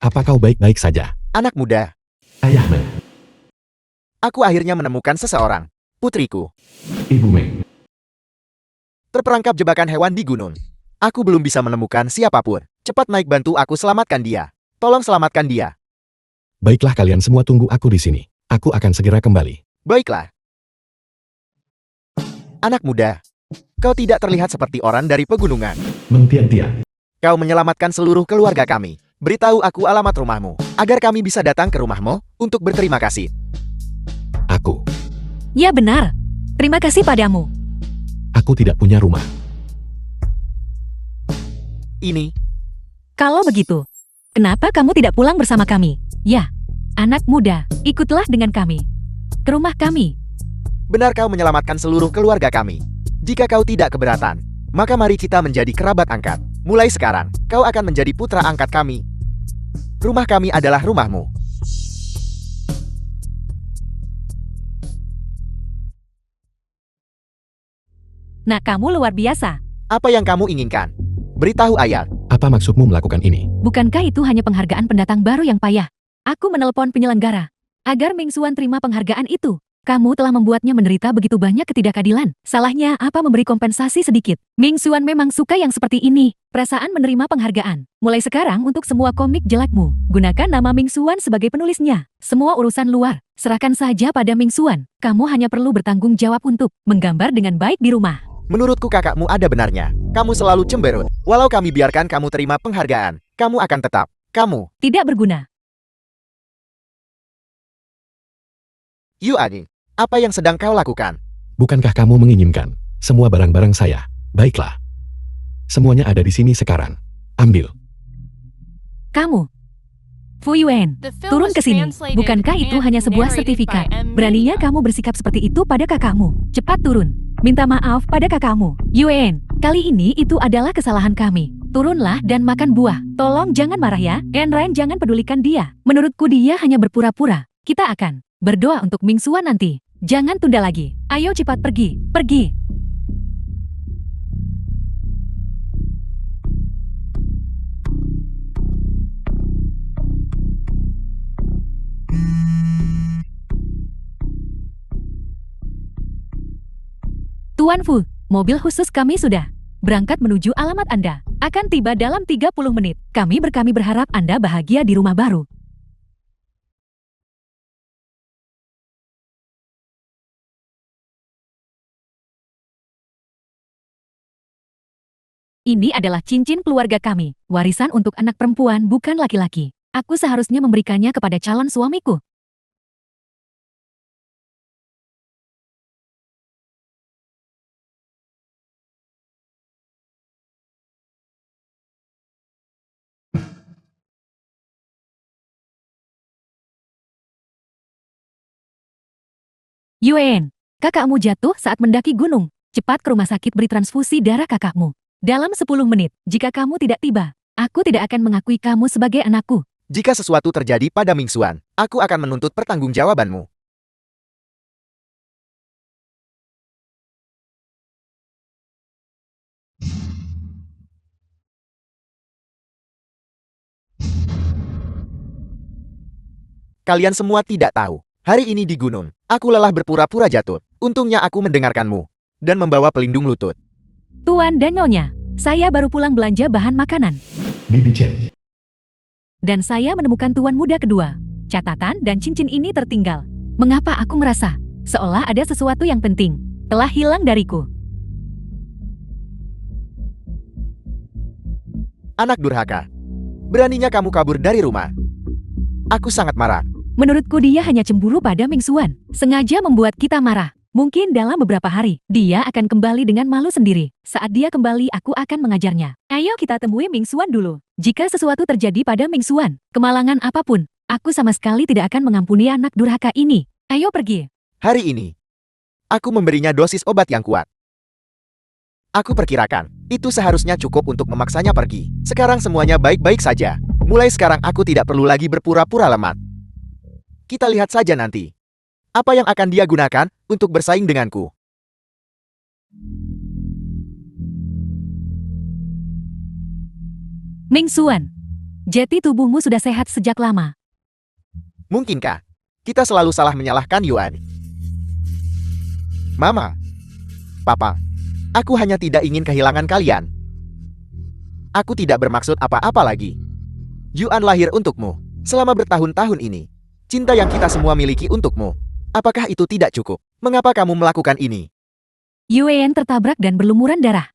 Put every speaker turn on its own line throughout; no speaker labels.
Apa kau baik-baik saja?
Anak muda,
Ayah Meng,
aku akhirnya menemukan seseorang. Putriku,
Ibu Meng.
terperangkap jebakan hewan di gunung. Aku belum bisa menemukan siapapun. Cepat naik bantu aku selamatkan dia. Tolong selamatkan dia.
Baiklah kalian semua tunggu aku di sini. Aku akan segera kembali.
Baiklah. Anak muda, kau tidak terlihat seperti orang dari pegunungan.
Meng Tian.
Kau menyelamatkan seluruh keluarga kami. Beritahu aku alamat rumahmu, agar kami bisa datang ke rumahmu untuk berterima kasih.
Aku
Ya benar. Terima kasih padamu.
tidak punya rumah.
Ini,
Kalau begitu, kenapa kamu tidak pulang bersama kami? Ya, anak muda, ikutlah dengan kami. Ke rumah kami.
benar kau menyelamatkan seluruh keluarga kami. Jika kau tidak keberatan, maka mari kita menjadi kerabat angkat. Mulai sekarang, kau akan menjadi putra angkat kami. Rumah kami adalah rumahmu.
Nah, kamu luar biasa.
Apa yang kamu inginkan? Beritahu ayah.
Apa maksudmu melakukan ini?
Bukankah itu hanya penghargaan pendatang baru yang payah? Aku menelpon penyelenggara agar Ming Xuan terima penghargaan itu. Kamu telah membuatnya menderita begitu banyak ketidakadilan. Salahnya apa memberi kompensasi sedikit? Ming Xuan memang suka yang seperti ini. Perasaan menerima penghargaan. Mulai sekarang untuk semua komik jelekmu, gunakan nama Ming Xuan sebagai penulisnya. Semua urusan luar, serahkan saja pada Ming Xuan. Kamu hanya perlu bertanggung jawab untuk menggambar dengan baik di rumah.
Menurutku kakakmu ada benarnya. Kamu selalu cemberut. Walau kami biarkan kamu terima penghargaan, kamu akan tetap. Kamu,
Tidak berguna.
Yu Ani, apa yang sedang kau lakukan?
Bukankah kamu menginginkan semua barang-barang saya? Baiklah. Semuanya ada di sini sekarang. Ambil.
Kamu, Fu Yuan, turun ke sini. Bukankah itu hanya sebuah sertifikat? Beraninya kamu bersikap seperti itu pada kakakmu. Cepat turun. Minta maaf pada kakakmu. Yuan, kali ini itu adalah kesalahan kami. Turunlah dan makan buah. Tolong jangan marah ya. Enrain jangan pedulikan dia. Menurutku dia hanya berpura-pura. Kita akan berdoa untuk Ming Xuan nanti. Jangan tunda lagi. Ayo cepat pergi. Pergi. Tuan Fu, mobil khusus kami sudah berangkat menuju alamat Anda. Akan tiba dalam 30 menit. Kami berharap Anda bahagia di rumah baru. Ini adalah cincin keluarga kami. Warisan untuk anak perempuan bukan laki-laki. Aku seharusnya memberikannya kepada calon suamiku. Yuan, kakakmu jatuh saat mendaki gunung. Cepat ke rumah sakit beri transfusi darah kakakmu. Dalam 10 menit, jika kamu tidak tiba, aku tidak akan mengakui kamu sebagai anakku.
Jika sesuatu terjadi pada Ming Xuan, aku akan menuntut pertanggungjawabanmu. Kalian semua tidak tahu. Hari ini di gunung, aku lelah berpura-pura jatuh. Untungnya aku mendengarkanmu dan membawa pelindung lutut.
Tuan dan Nyonya, saya baru pulang belanja bahan makanan.
Bibi Chen.
Dan saya menemukan tuan muda kedua. Catatan dan cincin ini tertinggal. Mengapa aku merasa seolah ada sesuatu yang penting telah hilang dariku?
Anak durhaka. Beraninya kamu kabur dari rumah. Aku sangat marah.
Menurutku dia hanya cemburu pada Ming Xuan. Sengaja membuat kita marah. Mungkin dalam beberapa hari, dia akan kembali dengan malu sendiri. Saat dia kembali, aku akan mengajarnya. Ayo kita temui Ming Xuan dulu. Jika sesuatu terjadi pada Ming Xuan, kemalangan apapun, aku sama sekali tidak akan mengampuni anak durhaka ini. Ayo pergi.
Hari ini, aku memberinya dosis obat yang kuat. Aku perkirakan, itu seharusnya cukup untuk memaksanya pergi. Sekarang semuanya baik-baik saja. Mulai sekarang aku tidak perlu lagi berpura-pura lemah. Kita lihat saja nanti. Apa yang akan dia gunakan untuk bersaing denganku?
Ming Xuan, Jati tubuhmu sudah sehat sejak lama.
Mungkinkah kita selalu salah menyalahkan Yuan? Mama, Papa, aku hanya tidak ingin kehilangan kalian. Aku tidak bermaksud apa-apa lagi. Yuan lahir untukmu selama bertahun-tahun ini. Cinta yang kita semua miliki untukmu. Apakah itu tidak cukup? Mengapa kamu melakukan ini?
Yuan tertabrak dan berlumuran darah.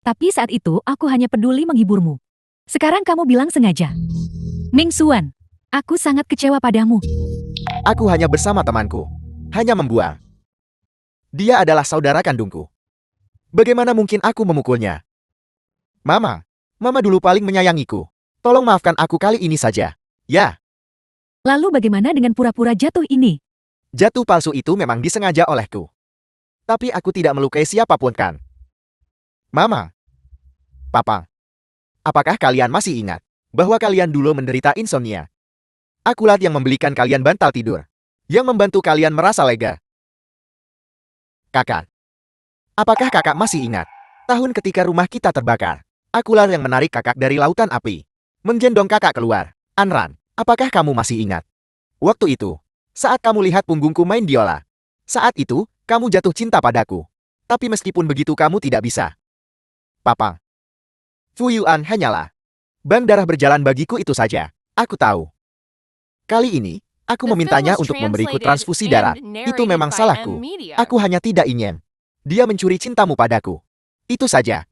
Tapi saat itu aku hanya peduli menghiburmu. Sekarang kamu bilang sengaja. Ming Xuan, aku sangat kecewa padamu.
Aku hanya bersama temanku. Hanya membuang. Dia adalah saudara kandungku. Bagaimana mungkin aku memukulnya? Mama dulu paling menyayangiku. Tolong maafkan aku kali ini saja. Ya.
Lalu bagaimana dengan pura-pura jatuh ini?
Jatuh palsu itu memang disengaja olehku. Tapi aku tidak melukai siapapun kan? Mama, Papa, apakah kalian masih ingat bahwa kalian dulu menderita insomnia? Akulah yang membelikan kalian bantal tidur, yang membantu kalian merasa lega. Kakak, apakah kakak masih ingat tahun ketika rumah kita terbakar? Akulah yang menarik kakak dari lautan api, menggendong kakak keluar. Anran, apakah kamu masih ingat? Waktu itu, saat kamu lihat punggungku main biola, saat itu kamu jatuh cinta padaku. Tapi meskipun begitu kamu tidak bisa. Papa, Fu Yuan hanyalah bank darah berjalan bagiku itu saja. Aku tahu. Kali ini, aku memintanya untuk memberiku transfusi darah. Itu memang salahku. Aku hanya tidak ingin dia mencuri cintamu padaku. Itu saja.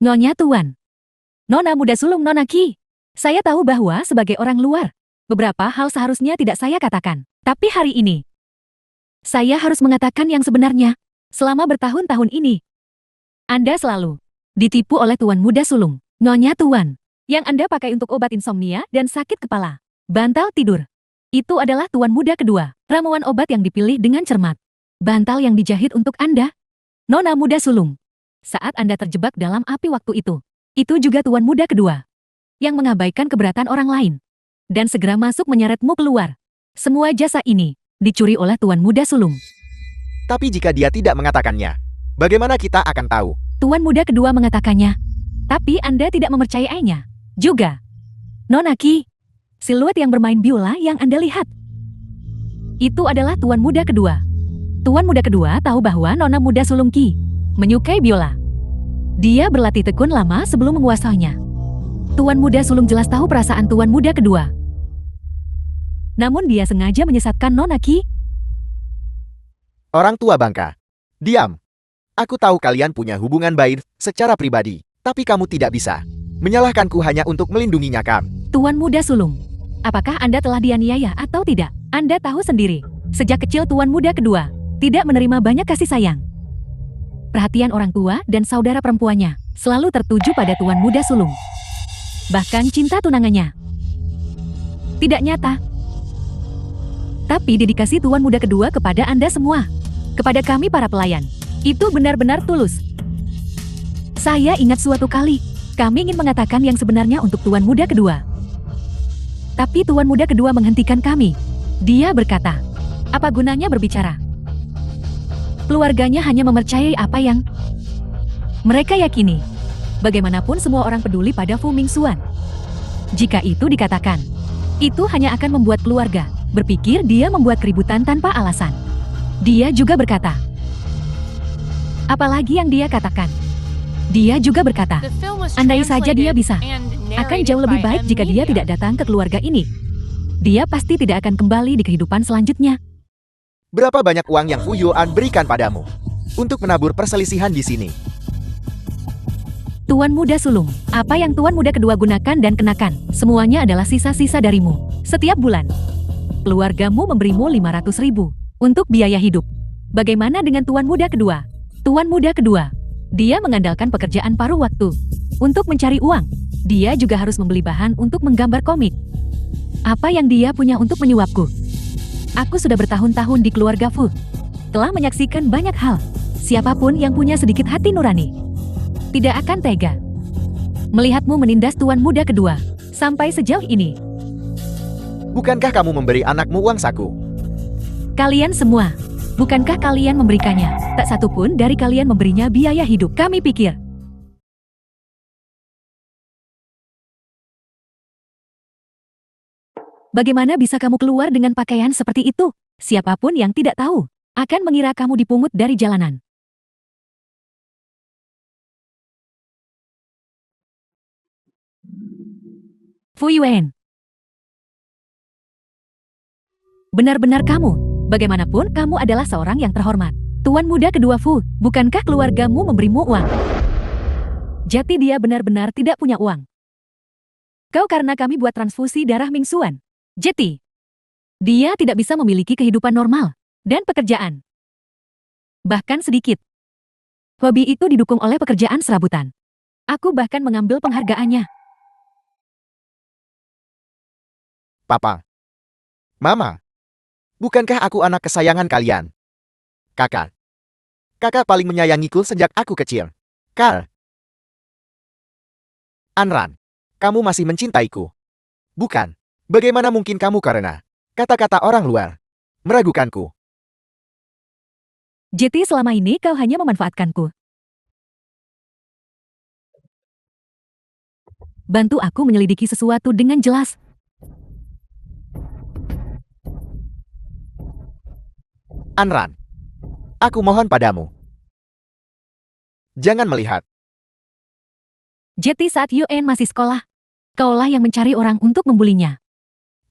Nyonya Tuan. Nona muda sulung Nona Qi. Saya tahu bahwa sebagai orang luar, beberapa hal seharusnya tidak saya katakan. Tapi hari ini, saya harus mengatakan yang sebenarnya. Selama bertahun-tahun ini, Anda selalu ditipu oleh Tuan muda sulung, Nyonya Tuan, yang Anda pakai untuk obat insomnia dan sakit kepala. Bantal tidur. Itu adalah Tuan muda kedua, ramuan obat yang dipilih dengan cermat. Bantal yang dijahit untuk Anda, Nona muda sulung. Saat Anda terjebak dalam api waktu itu juga Tuan muda kedua, yang mengabaikan keberatan orang lain, dan segera masuk menyeretmu keluar. Semua jasa ini dicuri oleh Tuan muda sulung.
Tapi jika dia tidak mengatakannya, bagaimana kita akan tahu?
Tuan muda kedua mengatakannya, tapi Anda tidak mempercayainya. Juga, Nona Qi, siluet yang bermain biola yang Anda lihat, itu adalah Tuan muda kedua. Tuan muda kedua tahu bahwa Nona muda sulung Qi menyukai biola. Dia berlatih tekun lama sebelum menguasainya. Tuan muda sulung jelas tahu perasaan Tuan muda kedua. Namun dia sengaja menyesatkan Nona Qi.
Orang tua bangka, diam. Aku tahu kalian punya hubungan baik secara pribadi, tapi kamu tidak bisa menyalahkanku hanya untuk melindunginya kan?
Tuan muda sulung, apakah Anda telah dianiaya atau tidak? Anda tahu sendiri, sejak kecil Tuan muda kedua tidak menerima banyak kasih sayang. Perhatian orang tua dan saudara perempuannya selalu tertuju pada Tuan muda sulung. Bahkan cinta tunangannya tidak nyata. Tapi dedikasi Tuan muda kedua kepada Anda semua, kepada kami para pelayan, itu benar-benar tulus. Saya ingat suatu kali, kami ingin mengatakan yang sebenarnya untuk Tuan muda kedua. Tapi Tuan muda kedua menghentikan kami. Dia berkata, apa gunanya berbicara? Keluarganya hanya mempercayai apa yang mereka yakini. Bagaimanapun semua orang peduli pada Fu Ming Xuan. Jika itu dikatakan, itu hanya akan membuat keluarga berpikir dia membuat keributan tanpa alasan. Dia juga berkata, apalagi yang dia katakan. Dia juga berkata, andai saja dia bisa, akan jauh lebih baik jika dia tidak datang ke keluarga ini. Dia pasti tidak akan kembali di kehidupan selanjutnya.
Berapa banyak uang yang Fu Yuan berikan padamu untuk menabur perselisihan di sini?
Tuan muda sulung, apa yang Tuan muda kedua gunakan dan kenakan, semuanya adalah sisa-sisa darimu. Setiap bulan, keluargamu memberimu 500.000 untuk biaya hidup. Bagaimana dengan Tuan muda kedua? Tuan muda kedua, dia mengandalkan pekerjaan paruh waktu untuk mencari uang. Dia juga harus membeli bahan untuk menggambar komik. Apa yang dia punya untuk menyuapku? Aku sudah bertahun-tahun di keluarga Fu, telah menyaksikan banyak hal. Siapapun yang punya sedikit hati nurani tidak akan tega melihatmu menindas Tuan muda kedua sampai sejauh ini.
Bukankah kamu memberi anakmu uang saku?
Kalian semua Bukankah kalian memberikannya? Tak satu pun dari kalian memberinya biaya hidup. Kami pikir. Bagaimana bisa kamu keluar dengan pakaian seperti itu? Siapapun yang tidak tahu akan mengira kamu dipungut dari jalanan. Fu Yuan. Benar-benar kamu. Bagaimanapun kamu adalah seorang yang terhormat. Tuan muda kedua Fu, bukankah keluargamu memberimu uang? Jadi dia benar-benar tidak punya uang. Kau karena kami buat transfusi darah Mingxuan. Jadi, dia tidak bisa memiliki kehidupan normal dan pekerjaan. Bahkan sedikit. Hobi itu didukung oleh pekerjaan serabutan. Aku bahkan mengambil penghargaannya.
Papa. Mama. Bukankah aku anak kesayangan kalian? Kakak. Kakak paling menyayangiku sejak aku kecil. Carl. Anran. Kamu masih mencintaiku. Bukan. Bagaimana mungkin kamu karena kata-kata orang luar meragukanku?
Jadi selama ini kau hanya memanfaatkanku. Bantu aku menyelidiki sesuatu dengan jelas.
Anran. Aku mohon padamu. Jangan melihat.
Jadi saat Yuan masih sekolah, kaulah yang mencari orang untuk membulinya.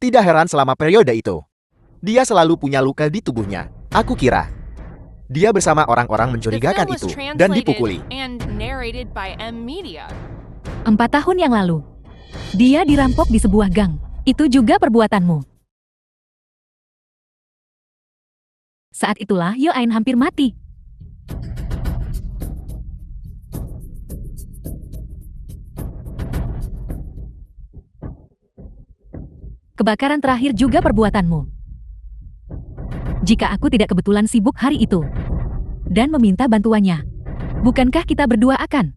Tidak heran selama periode itu. Dia selalu punya luka di tubuhnya. Aku kira dia bersama orang-orang mencurigakan itu dan dipukuli.
4 tahun yang lalu, dia dirampok di sebuah gang. Itu juga perbuatanmu. Saat itulah Yuan hampir mati. Kebakaran terakhir juga perbuatanmu. Jika aku tidak kebetulan sibuk hari itu dan meminta bantuannya, bukankah kita berdua akan?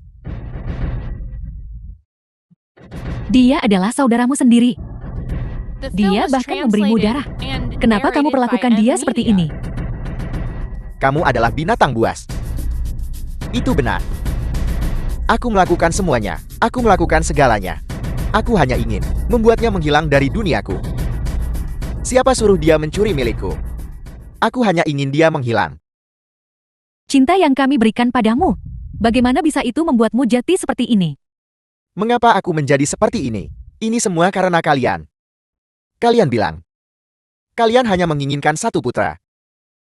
Dia adalah saudaramu sendiri. Dia bahkan memberimu darah. Kenapa kamu perlakukan dia seperti ini?
Kamu adalah binatang buas. Itu benar. Aku melakukan semuanya. Aku melakukan segalanya. Aku hanya ingin membuatnya menghilang dari duniaku. Siapa suruh dia mencuri milikku? Aku hanya ingin dia menghilang.
Cinta yang kami berikan padamu. Bagaimana bisa itu membuatmu jati seperti ini?
Mengapa aku menjadi seperti ini? Ini semua karena kalian. Kalian bilang. Kalian hanya menginginkan satu putra.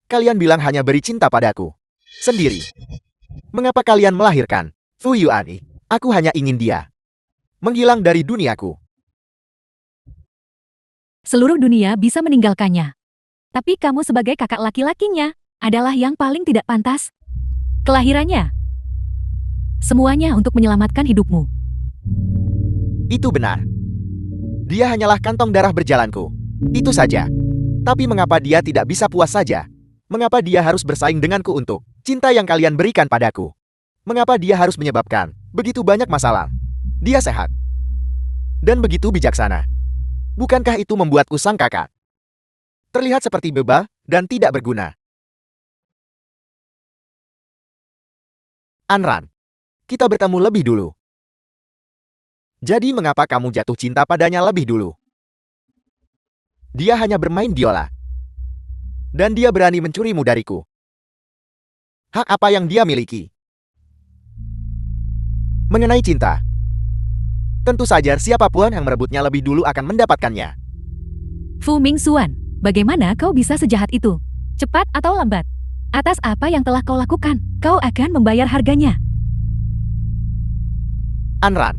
Kalian bilang hanya beri cinta padaku. Sendiri. Mengapa kalian melahirkan Fu Yuan? Aku hanya ingin dia menghilang dari duniaku.
Seluruh dunia bisa meninggalkannya. Tapi kamu sebagai kakak laki-lakinya adalah yang paling tidak pantas. Kelahirannya. Semuanya untuk menyelamatkan hidupmu.
Itu benar. Dia hanyalah kantong darah berjalanku. Itu saja. Tapi mengapa dia tidak bisa puas saja? Mengapa dia harus bersaing denganku untuk cinta yang kalian berikan padaku? Mengapa dia harus menyebabkan begitu banyak masalah? Dia sehat. Dan begitu bijaksana. Bukankah itu membuatku sang kakak terlihat seperti bebal dan tidak berguna? Anran, kita bertemu lebih dulu. Jadi mengapa kamu jatuh cinta padanya lebih dulu? Dia hanya bermain biola. Dan dia berani mencurimu dariku. Hak apa yang dia miliki? Mengenai cinta, tentu saja siapapun yang merebutnya lebih dulu akan mendapatkannya.
Fu Mingxuan, bagaimana kau bisa sejahat itu? Cepat atau lambat? Atas apa yang telah kau lakukan, kau akan membayar harganya.
Anran,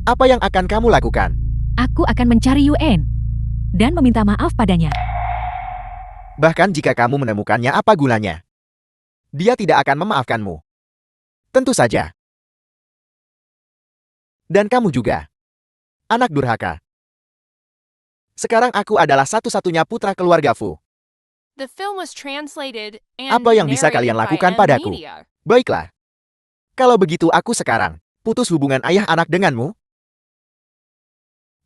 apa yang akan kamu lakukan?
Aku akan mencari Yuan dan meminta maaf padanya.
Bahkan jika kamu menemukannya, apa gunanya? Dia tidak akan memaafkanmu. Tentu saja. Dan kamu juga. Anak durhaka. Sekarang aku adalah satu-satunya putra keluarga Fu. Apa yang bisa kalian lakukan padaku? Baiklah. Kalau begitu aku sekarang putus hubungan ayah anak denganmu.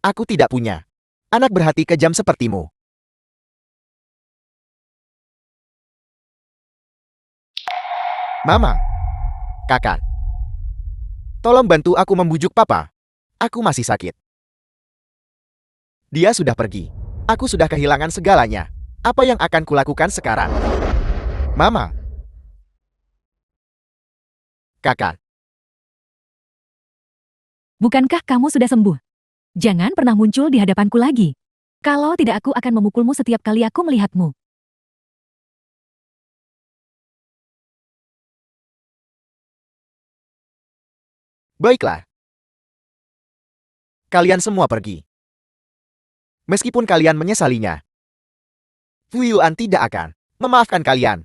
Aku tidak punya anak berhati kejam sepertimu. Mama, kakak, tolong bantu aku membujuk papa. Aku masih sakit. Dia sudah pergi. Aku sudah kehilangan segalanya. Apa yang akan kulakukan sekarang? Mama. Kakak.
Bukankah kamu sudah sembuh? Jangan pernah muncul di hadapanku lagi. Kalau tidak aku akan memukulmu setiap kali aku melihatmu.
Baiklah. Kalian semua pergi. Meskipun kalian menyesalinya, Fu Yuan tidak akan memaafkan kalian.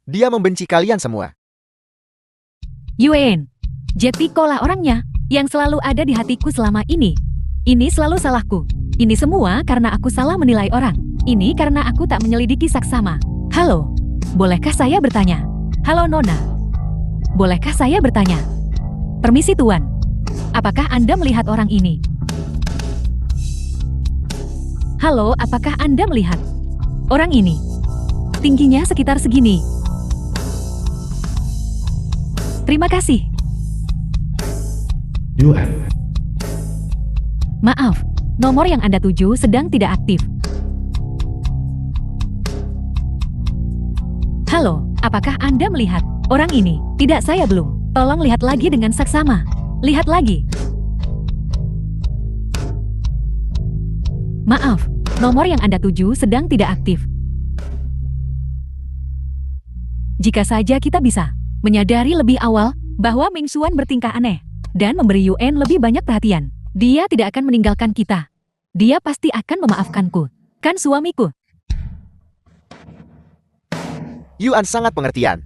Dia membenci kalian semua.
Yuen, Jetiko lah orangnya, yang selalu ada di hatiku selama ini. Ini selalu salahku. Ini semua karena aku salah menilai orang. Ini karena aku tak menyelidiki saksama. Halo, bolehkah saya bertanya? Halo Nona. Bolehkah saya bertanya? Permisi Tuan. Apakah Anda melihat orang ini? Halo, apakah Anda melihat orang ini? Tingginya sekitar segini. Terima kasih.
Yuan.
Maaf, nomor yang Anda tuju sedang tidak aktif. Halo, apakah Anda melihat orang ini? Tidak, saya belum. Tolong lihat lagi dengan saksama. Lihat lagi. Maaf, nomor yang Anda tuju sedang tidak aktif. Jika saja kita bisa menyadari lebih awal bahwa Ming Xuan bertingkah aneh dan memberi Yuen lebih banyak perhatian, dia tidak akan meninggalkan kita. Dia pasti akan memaafkanku. Kan suamiku?
Yuan sangat pengertian.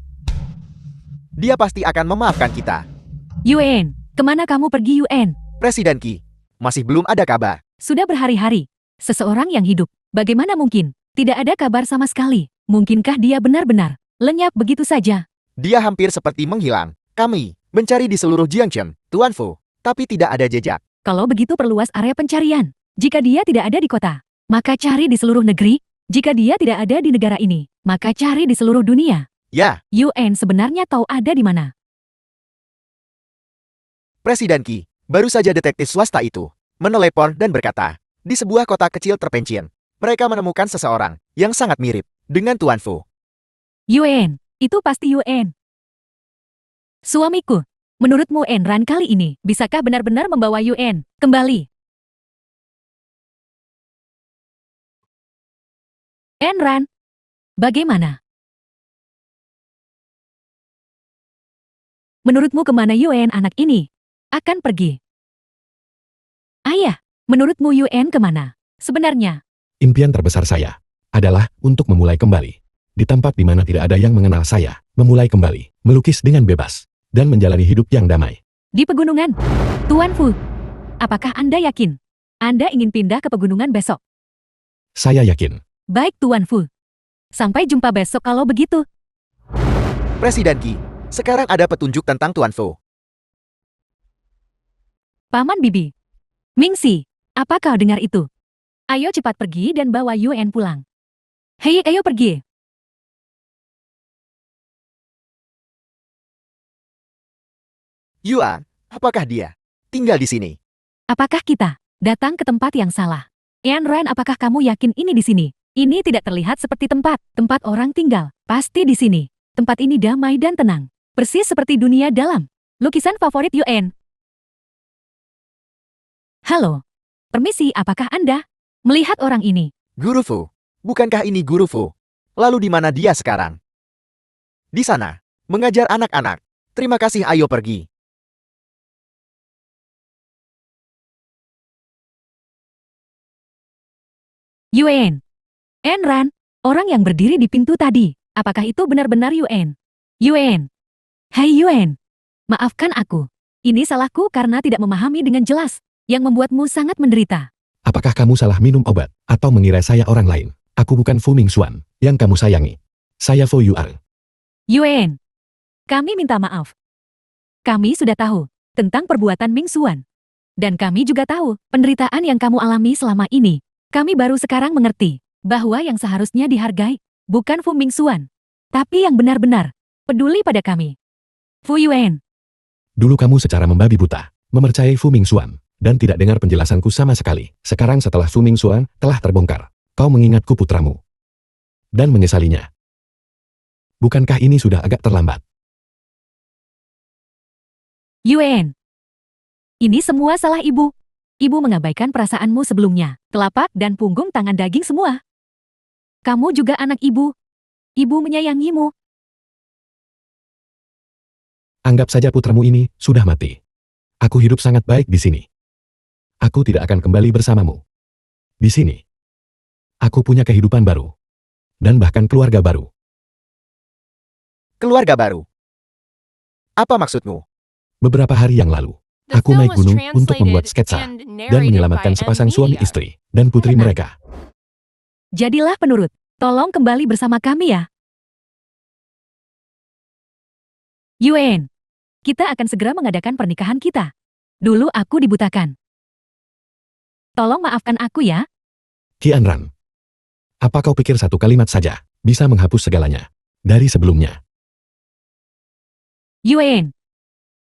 Dia pasti akan memaafkan kita.
Yuen, kemana kamu pergi Yuen?
Presiden Qi, masih belum ada kabar.
Sudah berhari-hari. Seseorang yang hidup, bagaimana mungkin? Tidak ada kabar sama sekali. Mungkinkah dia benar-benar lenyap begitu saja?
Dia hampir seperti menghilang. Kami mencari di seluruh Jiangchen, Tuan Fu, tapi tidak ada jejak.
Kalau begitu perluas area pencarian. Jika dia tidak ada di kota, maka cari di seluruh negeri. Jika dia tidak ada di negara ini, maka cari di seluruh dunia.
Ya,
Yuen sebenarnya tahu ada di mana.
Presiden Qi, baru saja detektif swasta itu menelepon dan berkata, di sebuah kota kecil terpencil, mereka menemukan seseorang yang sangat mirip dengan Tuan Fu.
Yuen, itu pasti Yuen. Suamiku, menurutmu Enran kali ini, bisakah benar-benar membawa Yuen kembali? Enran, bagaimana? Menurutmu kemana Yuen anak ini akan pergi? Ayah, menurutmu Yuen kemana? Sebenarnya,
Impian terbesar saya adalah untuk memulai kembali. Di tempat di mana tidak ada yang mengenal saya, memulai kembali, melukis dengan bebas, dan menjalani hidup yang damai.
di pegunungan. Tuan Fu, apakah Anda yakin? Anda ingin pindah ke pegunungan besok?
Saya yakin.
Baik Tuan Fu. Sampai jumpa besok kalau begitu.
Presiden Qi, sekarang ada petunjuk tentang Tuan Fu.
Paman Bibi. Mingxi, apa kau dengar itu? Ayo cepat pergi dan bawa Yuen pulang. Hei, ayo pergi.
Yuan, apakah dia tinggal di sini?
Apakah kita datang ke tempat yang salah? Enran, apakah kamu yakin ini di sini? Ini tidak terlihat seperti tempat orang tinggal. Pasti di sini. Tempat ini damai dan tenang. Persis seperti dunia dalam. Lukisan favorit Yuen. Halo. Permisi, apakah Anda melihat orang ini?
Guru Fu, bukankah ini Guru Fu? Lalu di mana dia sekarang? Di sana, mengajar anak-anak. Terima kasih, ayo pergi.
Yuen. Enran, orang yang berdiri di pintu tadi. Apakah itu benar-benar Yuen? Yuen. Hai Yuen. Maafkan aku. Ini salahku karena tidak memahami dengan jelas, yang membuatmu sangat menderita.
Apakah kamu salah minum obat, atau mengira saya orang lain? Aku bukan Fu Mingxuan, yang kamu sayangi. Saya Fu Yuan.
Yuen. Kami minta maaf. Kami sudah tahu tentang perbuatan Ming Xuan. Dan kami juga tahu penderitaan yang kamu alami selama ini. Kami baru sekarang mengerti bahwa yang seharusnya dihargai bukan Fu Mingxuan, tapi yang benar-benar peduli pada kami. Fu Yuan,
Dulu kamu secara membabi buta, mempercayai Fu Mingxuan, dan tidak dengar penjelasanku sama sekali. Sekarang setelah Fu Mingxuan telah terbongkar, kau mengingatku putramu. Dan menyesalinya. Bukankah ini sudah agak terlambat?
Yuan. Ini semua salah ibu. Ibu mengabaikan perasaanmu sebelumnya. Telapak dan punggung tangan daging semua. Kamu juga anak ibu. Ibu menyayangimu.
Anggap saja putramu ini sudah mati. Aku hidup sangat baik di sini. Aku tidak akan kembali bersamamu. Di sini, aku punya kehidupan baru. Dan bahkan keluarga baru.
Keluarga baru. Apa maksudmu?
Beberapa hari yang lalu, aku naik gunung untuk membuat sketsa dan menyelamatkan sepasang suami istri dan putri mereka.
Jadilah penurut. Tolong kembali bersama kami ya. Yuan, kita akan segera mengadakan pernikahan kita. Dulu aku dibutakan. Tolong maafkan aku ya.
Qianran, apa kau pikir satu kalimat saja bisa menghapus segalanya dari sebelumnya?
Yuan,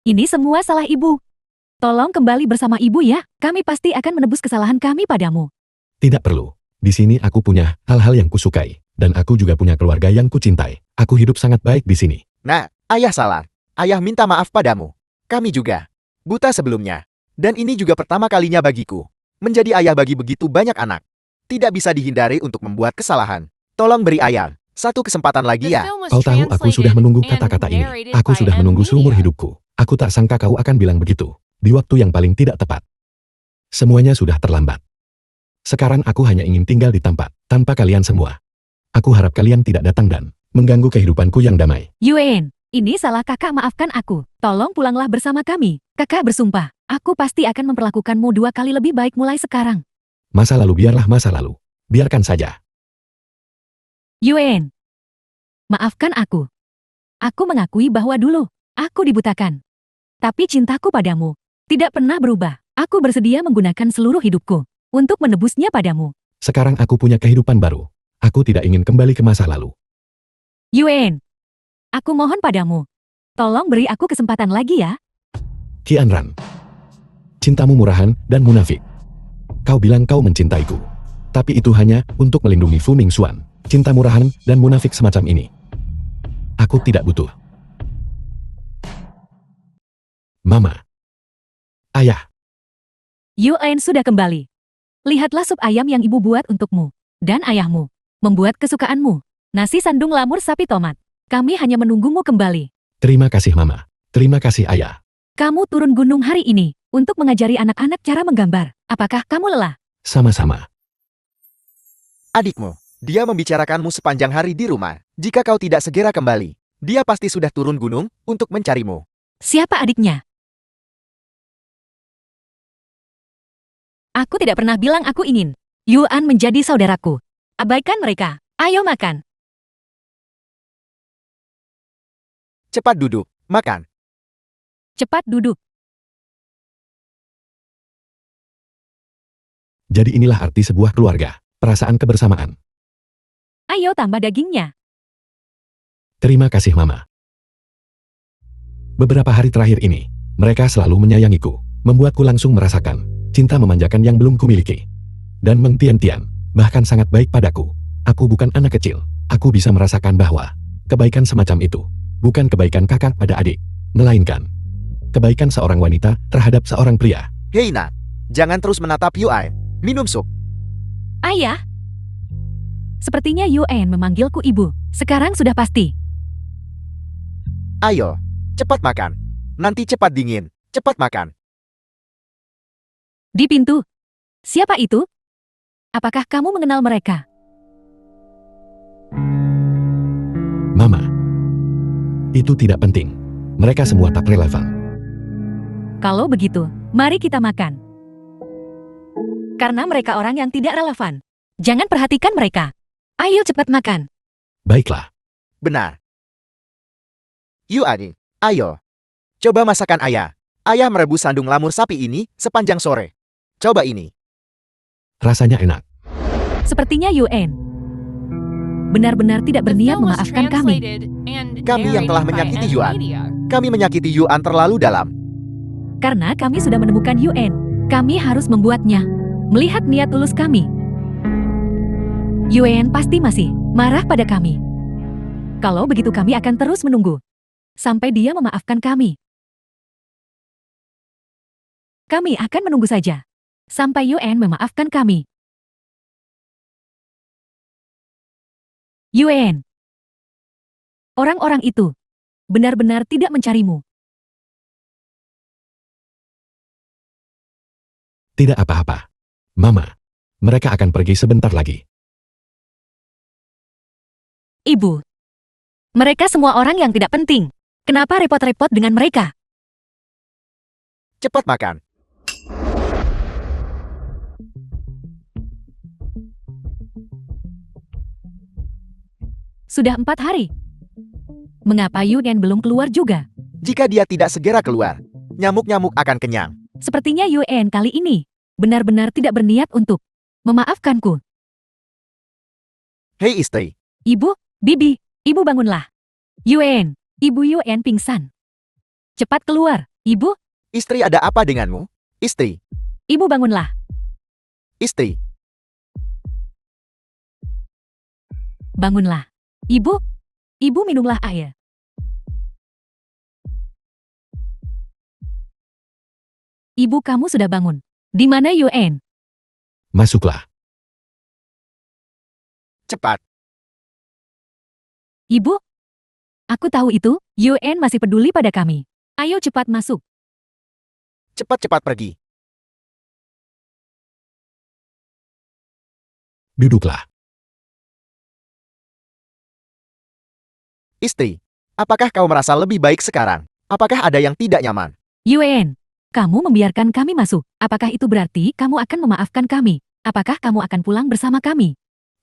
ini semua salah ibu. Tolong kembali bersama ibu ya. Kami pasti akan menebus kesalahan kami padamu.
Tidak perlu. Di sini aku punya hal-hal yang kusukai, dan aku juga punya keluarga yang kucintai. Aku hidup sangat baik di sini.
Nah, ayah salah. Ayah minta maaf padamu. Kami juga. Buta sebelumnya. Dan ini juga pertama kalinya bagiku. Menjadi ayah bagi begitu banyak anak. Tidak bisa dihindari untuk membuat kesalahan. Tolong beri ayah satu kesempatan lagi ya.
Kau tahu aku sudah menunggu kata-kata ini. Aku sudah menunggu seumur hidupku. Aku tak sangka kau akan bilang begitu. Di waktu yang paling tidak tepat. Semuanya sudah terlambat. Sekarang aku hanya ingin tinggal di tempat, tanpa kalian semua. Aku harap kalian tidak datang dan mengganggu kehidupanku yang damai.
Yuan, ini salah kakak, maafkan aku. Tolong pulanglah bersama kami. Kakak bersumpah, aku pasti akan memperlakukanmu 2 kali lebih baik mulai sekarang.
Masa lalu biarlah masa lalu. Biarkan saja.
Yuan, maafkan aku. Aku mengakui bahwa dulu, aku dibutakan. Tapi cintaku padamu tidak pernah berubah. Aku bersedia menggunakan seluruh hidupku untuk menebusnya padamu.
Sekarang aku punya kehidupan baru. Aku tidak ingin kembali ke masa lalu.
Yuan, aku mohon padamu. Tolong beri aku kesempatan lagi ya.
Qianran, cintamu murahan dan munafik. Kau bilang kau mencintaiku. Tapi itu hanya untuk melindungi Fu Mingxuan. Cinta murahan dan munafik semacam ini. Aku tidak butuh. Mama. Ayah.
Yuan sudah kembali. Lihatlah sup ayam yang ibu buat untukmu. Dan ayahmu. Membuat kesukaanmu. Nasi sandung lamur sapi tomat. Kami hanya menunggumu kembali.
Terima kasih Mama. Terima kasih Ayah.
Kamu turun gunung hari ini untuk mengajari anak-anak cara menggambar. Apakah kamu lelah?
Sama-sama.
Adikmu, dia membicarakanmu sepanjang hari di rumah. Jika kau tidak segera kembali, dia pasti sudah turun gunung untuk mencarimu.
Siapa adiknya? Aku tidak pernah bilang aku ingin Yuan menjadi saudaraku. Abaikan mereka. Ayo makan.
Cepat duduk, makan.
Cepat duduk.
Jadi inilah arti sebuah keluarga. Perasaan kebersamaan.
Ayo tambah dagingnya.
Terima kasih Mama. Beberapa hari terakhir ini, mereka selalu menyayangiku, membuatku langsung merasakan cinta memanjakan yang belum kumiliki. Dan Meng Tian-Tian bahkan sangat baik padaku. Aku bukan anak kecil. Aku bisa merasakan bahwa kebaikan semacam itu bukan kebaikan kakak pada adik, melainkan kebaikan seorang wanita terhadap seorang pria.
Hei nak, jangan terus menatap Yuan. Minum sup.
Ayah. Sepertinya Yuan memanggilku ibu. Sekarang sudah pasti.
Ayo, cepat makan. Nanti cepat dingin. Cepat makan.
Di pintu. Siapa itu? Apakah kamu mengenal mereka?
Mama. Itu tidak penting. Mereka semua tak relevan.
Kalau begitu, mari kita makan. Karena mereka orang yang tidak relevan. Jangan perhatikan mereka. Ayo cepat makan.
Baiklah.
Benar. Yuan, ayo. Coba masakan ayah. Ayah merebus sandung lamur sapi ini sepanjang sore. Coba ini.
Rasanya enak.
Sepertinya Yuan benar-benar tidak berniat memaafkan kami.
Kami yang telah menyakiti Yuan. Kami menyakiti Yuan terlalu dalam.
Karena kami sudah menemukan Yuan, kami harus membuatnya melihat niat tulus kami. Yuan pasti masih marah pada kami. Kalau begitu kami akan terus menunggu sampai dia memaafkan kami. Kami akan menunggu saja sampai Yuan memaafkan kami. Yuan, orang-orang itu benar-benar tidak mencarimu.
Tidak apa-apa. Mama, mereka akan pergi sebentar lagi.
Ibu, mereka semua orang yang tidak penting. Kenapa repot-repot dengan mereka?
Cepat makan.
Sudah 4 hari. Mengapa Yuan belum keluar juga?
Jika dia tidak segera keluar, nyamuk-nyamuk akan kenyang.
Sepertinya Yuan kali ini benar-benar tidak berniat untuk memaafkanku.
Hei istri,
Ibu, Bibi, ibu bangunlah. Yuan, ibu Yuan pingsan. Cepat keluar, ibu,
istri ada apa denganmu? Istri,
ibu bangunlah.
istri,
Bangunlah. Ibu, ibu minumlah air. Ibu kamu sudah bangun. Di mana Yuan?
Masuklah.
cepat.
Ibu, aku tahu itu, Yuan masih peduli pada kami. Ayo cepat masuk.
Cepat-cepat pergi.
Duduklah.
Istri, apakah kau merasa lebih baik sekarang? Apakah ada yang tidak nyaman?
Yuan, kamu membiarkan kami masuk. Apakah itu berarti kamu akan memaafkan kami? Apakah kamu akan pulang bersama kami?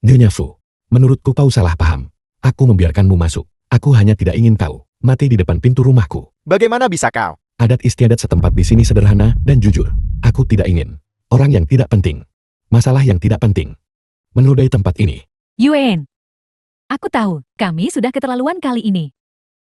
Nyonya Fu, menurutku kau salah paham. Aku membiarkanmu masuk. Aku hanya tidak ingin kau mati di depan pintu rumahku.
Bagaimana bisa kau?
Adat istiadat setempat di sini sederhana dan jujur. Aku tidak ingin orang yang tidak penting, masalah yang tidak penting, menodai tempat ini.
Yuan, aku tahu, kami sudah keterlaluan kali ini.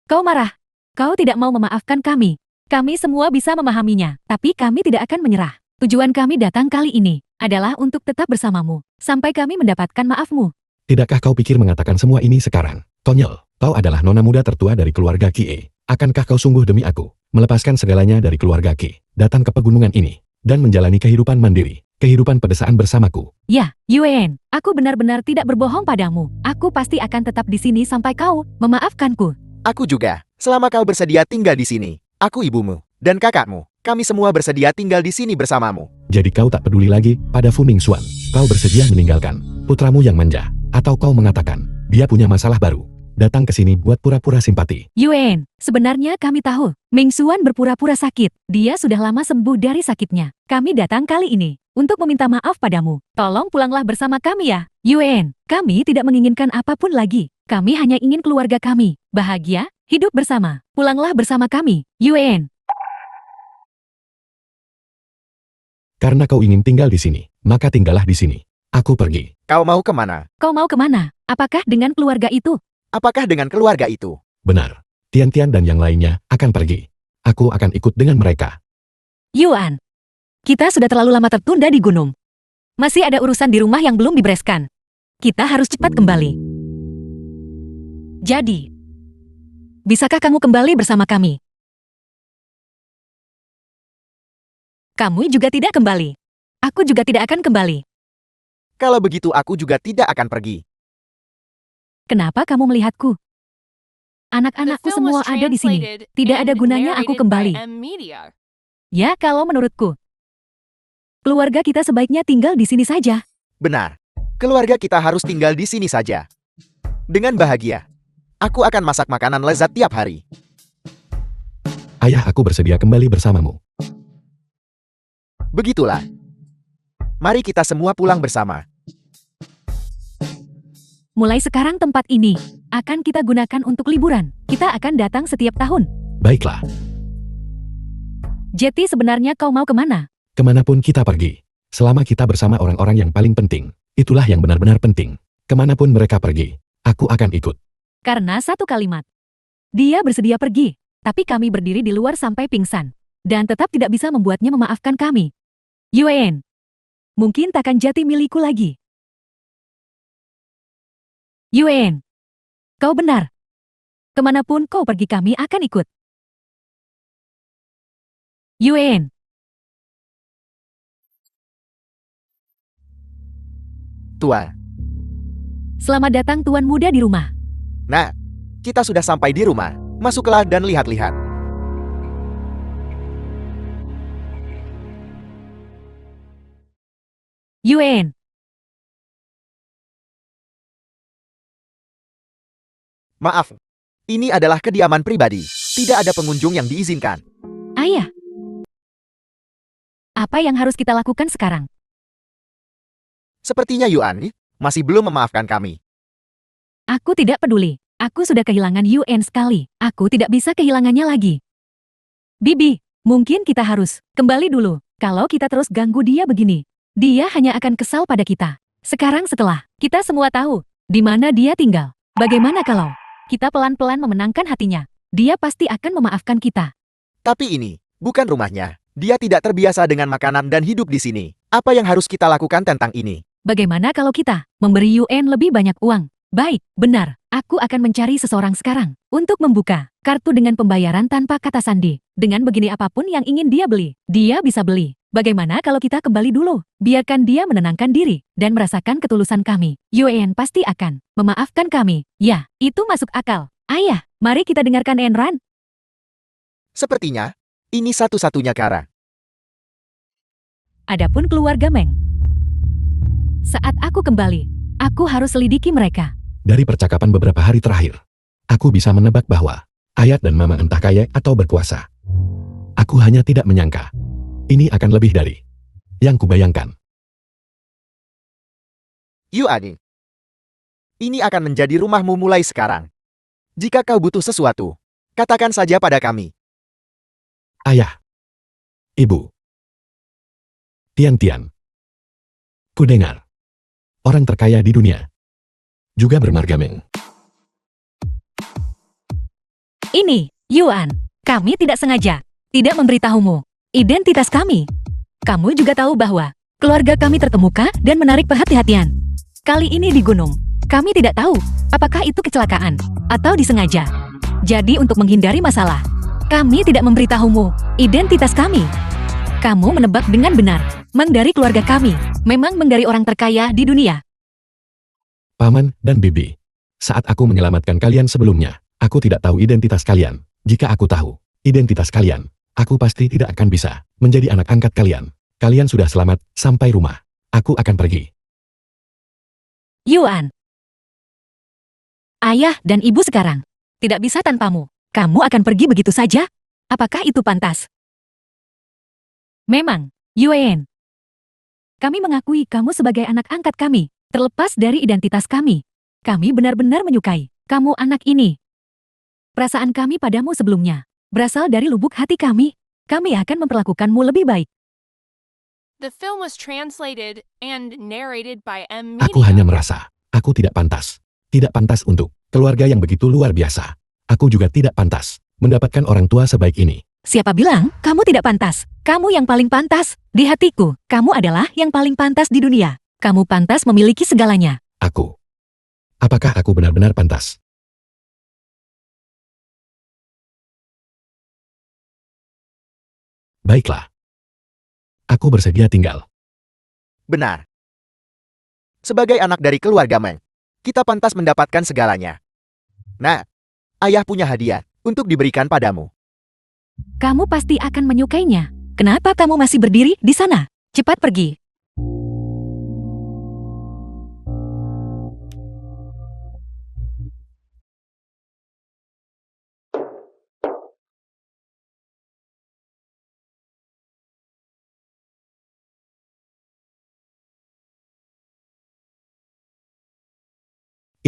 Kau marah. Kau tidak mau memaafkan kami. Kami semua bisa memahaminya, tapi kami tidak akan menyerah. Tujuan kami datang kali ini adalah untuk tetap bersamamu, sampai kami mendapatkan maafmu.
Tidakkah kau pikir mengatakan semua ini sekarang? Tonyel, kau adalah nona muda tertua dari keluarga Kie. Akankah kau sungguh demi aku, melepaskan segalanya dari keluarga Kie, datang ke pegunungan ini, dan menjalani kehidupan mandiri, kehidupan pedesaan bersamaku?
Ya, Yuan, aku benar-benar tidak berbohong padamu. Aku pasti akan tetap di sini sampai kau memaafkanku.
Aku juga. Selama kau bersedia tinggal di sini, aku ibumu dan kakakmu. Kami semua bersedia tinggal di sini bersamamu.
Jadi kau tak peduli lagi pada Fu Mingxuan. Kau bersedia meninggalkan putramu yang manja, atau kau mengatakan dia punya masalah baru, datang ke sini buat pura-pura simpati.
Yuan, sebenarnya kami tahu, Mingxuan berpura-pura sakit. Dia sudah lama sembuh dari sakitnya. Kami datang kali ini untuk meminta maaf padamu. Tolong pulanglah bersama kami ya. Yuan, kami tidak menginginkan apapun lagi. Kami hanya ingin keluarga kami bahagia, hidup bersama. Pulanglah bersama kami, Yuan.
Karena kau ingin tinggal di sini, maka tinggallah di sini. Aku pergi.
Kau mau kemana?
Kau mau kemana? Apakah dengan keluarga itu?
Apakah dengan keluarga itu?
Benar. Tian-Tian dan yang lainnya akan pergi. Aku akan ikut dengan mereka.
Yuan, kita sudah terlalu lama tertunda di gunung. Masih ada urusan di rumah yang belum dibereskan. Kita harus cepat kembali. Jadi, bisakah kamu kembali bersama kami? Kamu juga tidak kembali. Aku juga tidak akan kembali.
Kalau begitu aku juga tidak akan pergi.
Kenapa kamu melihatku? Anak-anakku semua ada di sini. Tidak ada gunanya aku kembali. Ya, kalau menurutku. Keluarga kita sebaiknya tinggal di sini saja.
Benar. Keluarga kita harus tinggal di sini saja. Dengan bahagia. Aku akan masak makanan lezat tiap hari.
Ayah, aku bersedia kembali bersamamu.
Begitulah. Mari kita semua pulang bersama.
Mulai sekarang tempat ini akan kita gunakan untuk liburan. Kita akan datang setiap tahun.
Baiklah,
Jetty, sebenarnya kau mau kemana?
kemanapun kita pergi, selama kita bersama orang-orang yang paling penting, itulah yang benar-benar penting. Kemanapun mereka pergi, Aku akan ikut.
Karena satu kalimat. Dia bersedia pergi, tapi kami berdiri di luar sampai pingsan. Dan tetap tidak bisa membuatnya memaafkan kami. Yuan, mungkin takkan jati milikku lagi. Yuan, kau benar. Kemanapun kau pergi kami akan ikut. Yuan.
Tuan.
Selamat datang tuan muda di rumah.
Nah, kita sudah sampai di rumah. Masuklah dan lihat-lihat.
Yuan.
Maaf, ini adalah kediaman pribadi. Tidak ada pengunjung yang diizinkan.
Ayah. Apa yang harus kita lakukan sekarang?
Sepertinya Yuan masih belum memaafkan kami.
Aku tidak peduli. Aku sudah kehilangan Yuan sekali. Aku tidak bisa kehilangannya lagi. Bibi, mungkin kita harus kembali dulu. Kalau kita terus ganggu dia begini, dia hanya akan kesal pada kita. Sekarang setelah kita semua tahu di mana dia tinggal, bagaimana kalau kita pelan-pelan memenangkan hatinya? Dia pasti akan memaafkan kita.
Tapi ini bukan rumahnya. Dia tidak terbiasa dengan makanan dan hidup di sini. Apa yang harus kita lakukan tentang ini?
Bagaimana kalau kita memberi Yuan lebih banyak uang? Baik, benar. Aku akan mencari seseorang sekarang untuk membuka kartu dengan pembayaran tanpa kata sandi. Dengan begini apapun yang ingin dia beli, dia bisa beli. Bagaimana kalau kita kembali dulu? Biarkan dia menenangkan diri dan merasakan ketulusan kami. Yuan pasti akan memaafkan kami. Ya, itu masuk akal. Ayah, mari kita dengarkan Enran.
Sepertinya ini satu-satunya cara.
Adapun keluarga Meng. Saat aku kembali, aku harus selidiki mereka.
Dari percakapan beberapa hari terakhir, aku bisa menebak bahwa Ayat dan Mama entah kaya atau berkuasa. Aku hanya tidak menyangka ini akan lebih dari yang kubayangkan.
Yuan, ini akan menjadi rumahmu mulai sekarang. Jika kau butuh sesuatu, katakan saja pada kami.
Ayah, Ibu, Tian, ku dengar orang terkaya di dunia juga bermarga Meng.
Ini, Yuan, kami tidak sengaja tidak memberitahumu identitas kami. Kamu juga tahu bahwa keluarga kami terkemuka dan menarik perhatian. Kali ini di gunung, kami tidak tahu apakah itu kecelakaan atau disengaja. Jadi untuk menghindari masalah, kami tidak memberitahumu identitas kami. Kamu menebak dengan benar. Meng dari keluarga kami, memang Meng dari orang terkaya di dunia.
Paman dan Bibi, saat aku menyelamatkan kalian sebelumnya, aku tidak tahu identitas kalian. Jika aku tahu identitas kalian, aku pasti tidak akan bisa menjadi anak angkat kalian. Kalian sudah selamat sampai rumah. Aku akan pergi.
Yuan. Ayah dan ibu sekarang tidak bisa tanpamu. Kamu akan pergi begitu saja? Apakah itu pantas? Memang, Yuan. Kami mengakui kamu sebagai anak angkat kami, terlepas dari identitas kami. Kami benar-benar menyukai kamu anak ini. Perasaan kami padamu sebelumnya berasal dari lubuk hati kami. Kami akan memperlakukanmu lebih baik.
The film was translated and narrated by M.
Aku hanya merasa, aku tidak pantas. Tidak pantas untuk keluarga yang begitu luar biasa. Aku juga tidak pantas mendapatkan orang tua sebaik ini.
Siapa bilang kamu tidak pantas? Kamu yang paling pantas. Di hatiku, kamu adalah yang paling pantas di dunia. Kamu pantas memiliki segalanya.
Aku. Apakah aku benar-benar pantas? Baiklah. Aku bersedia tinggal.
Benar. Sebagai anak dari keluarga Meng, kita pantas mendapatkan segalanya. Nah, ayah punya hadiah untuk diberikan padamu.
Kamu pasti akan menyukainya. Kenapa kamu masih berdiri di sana? Cepat pergi.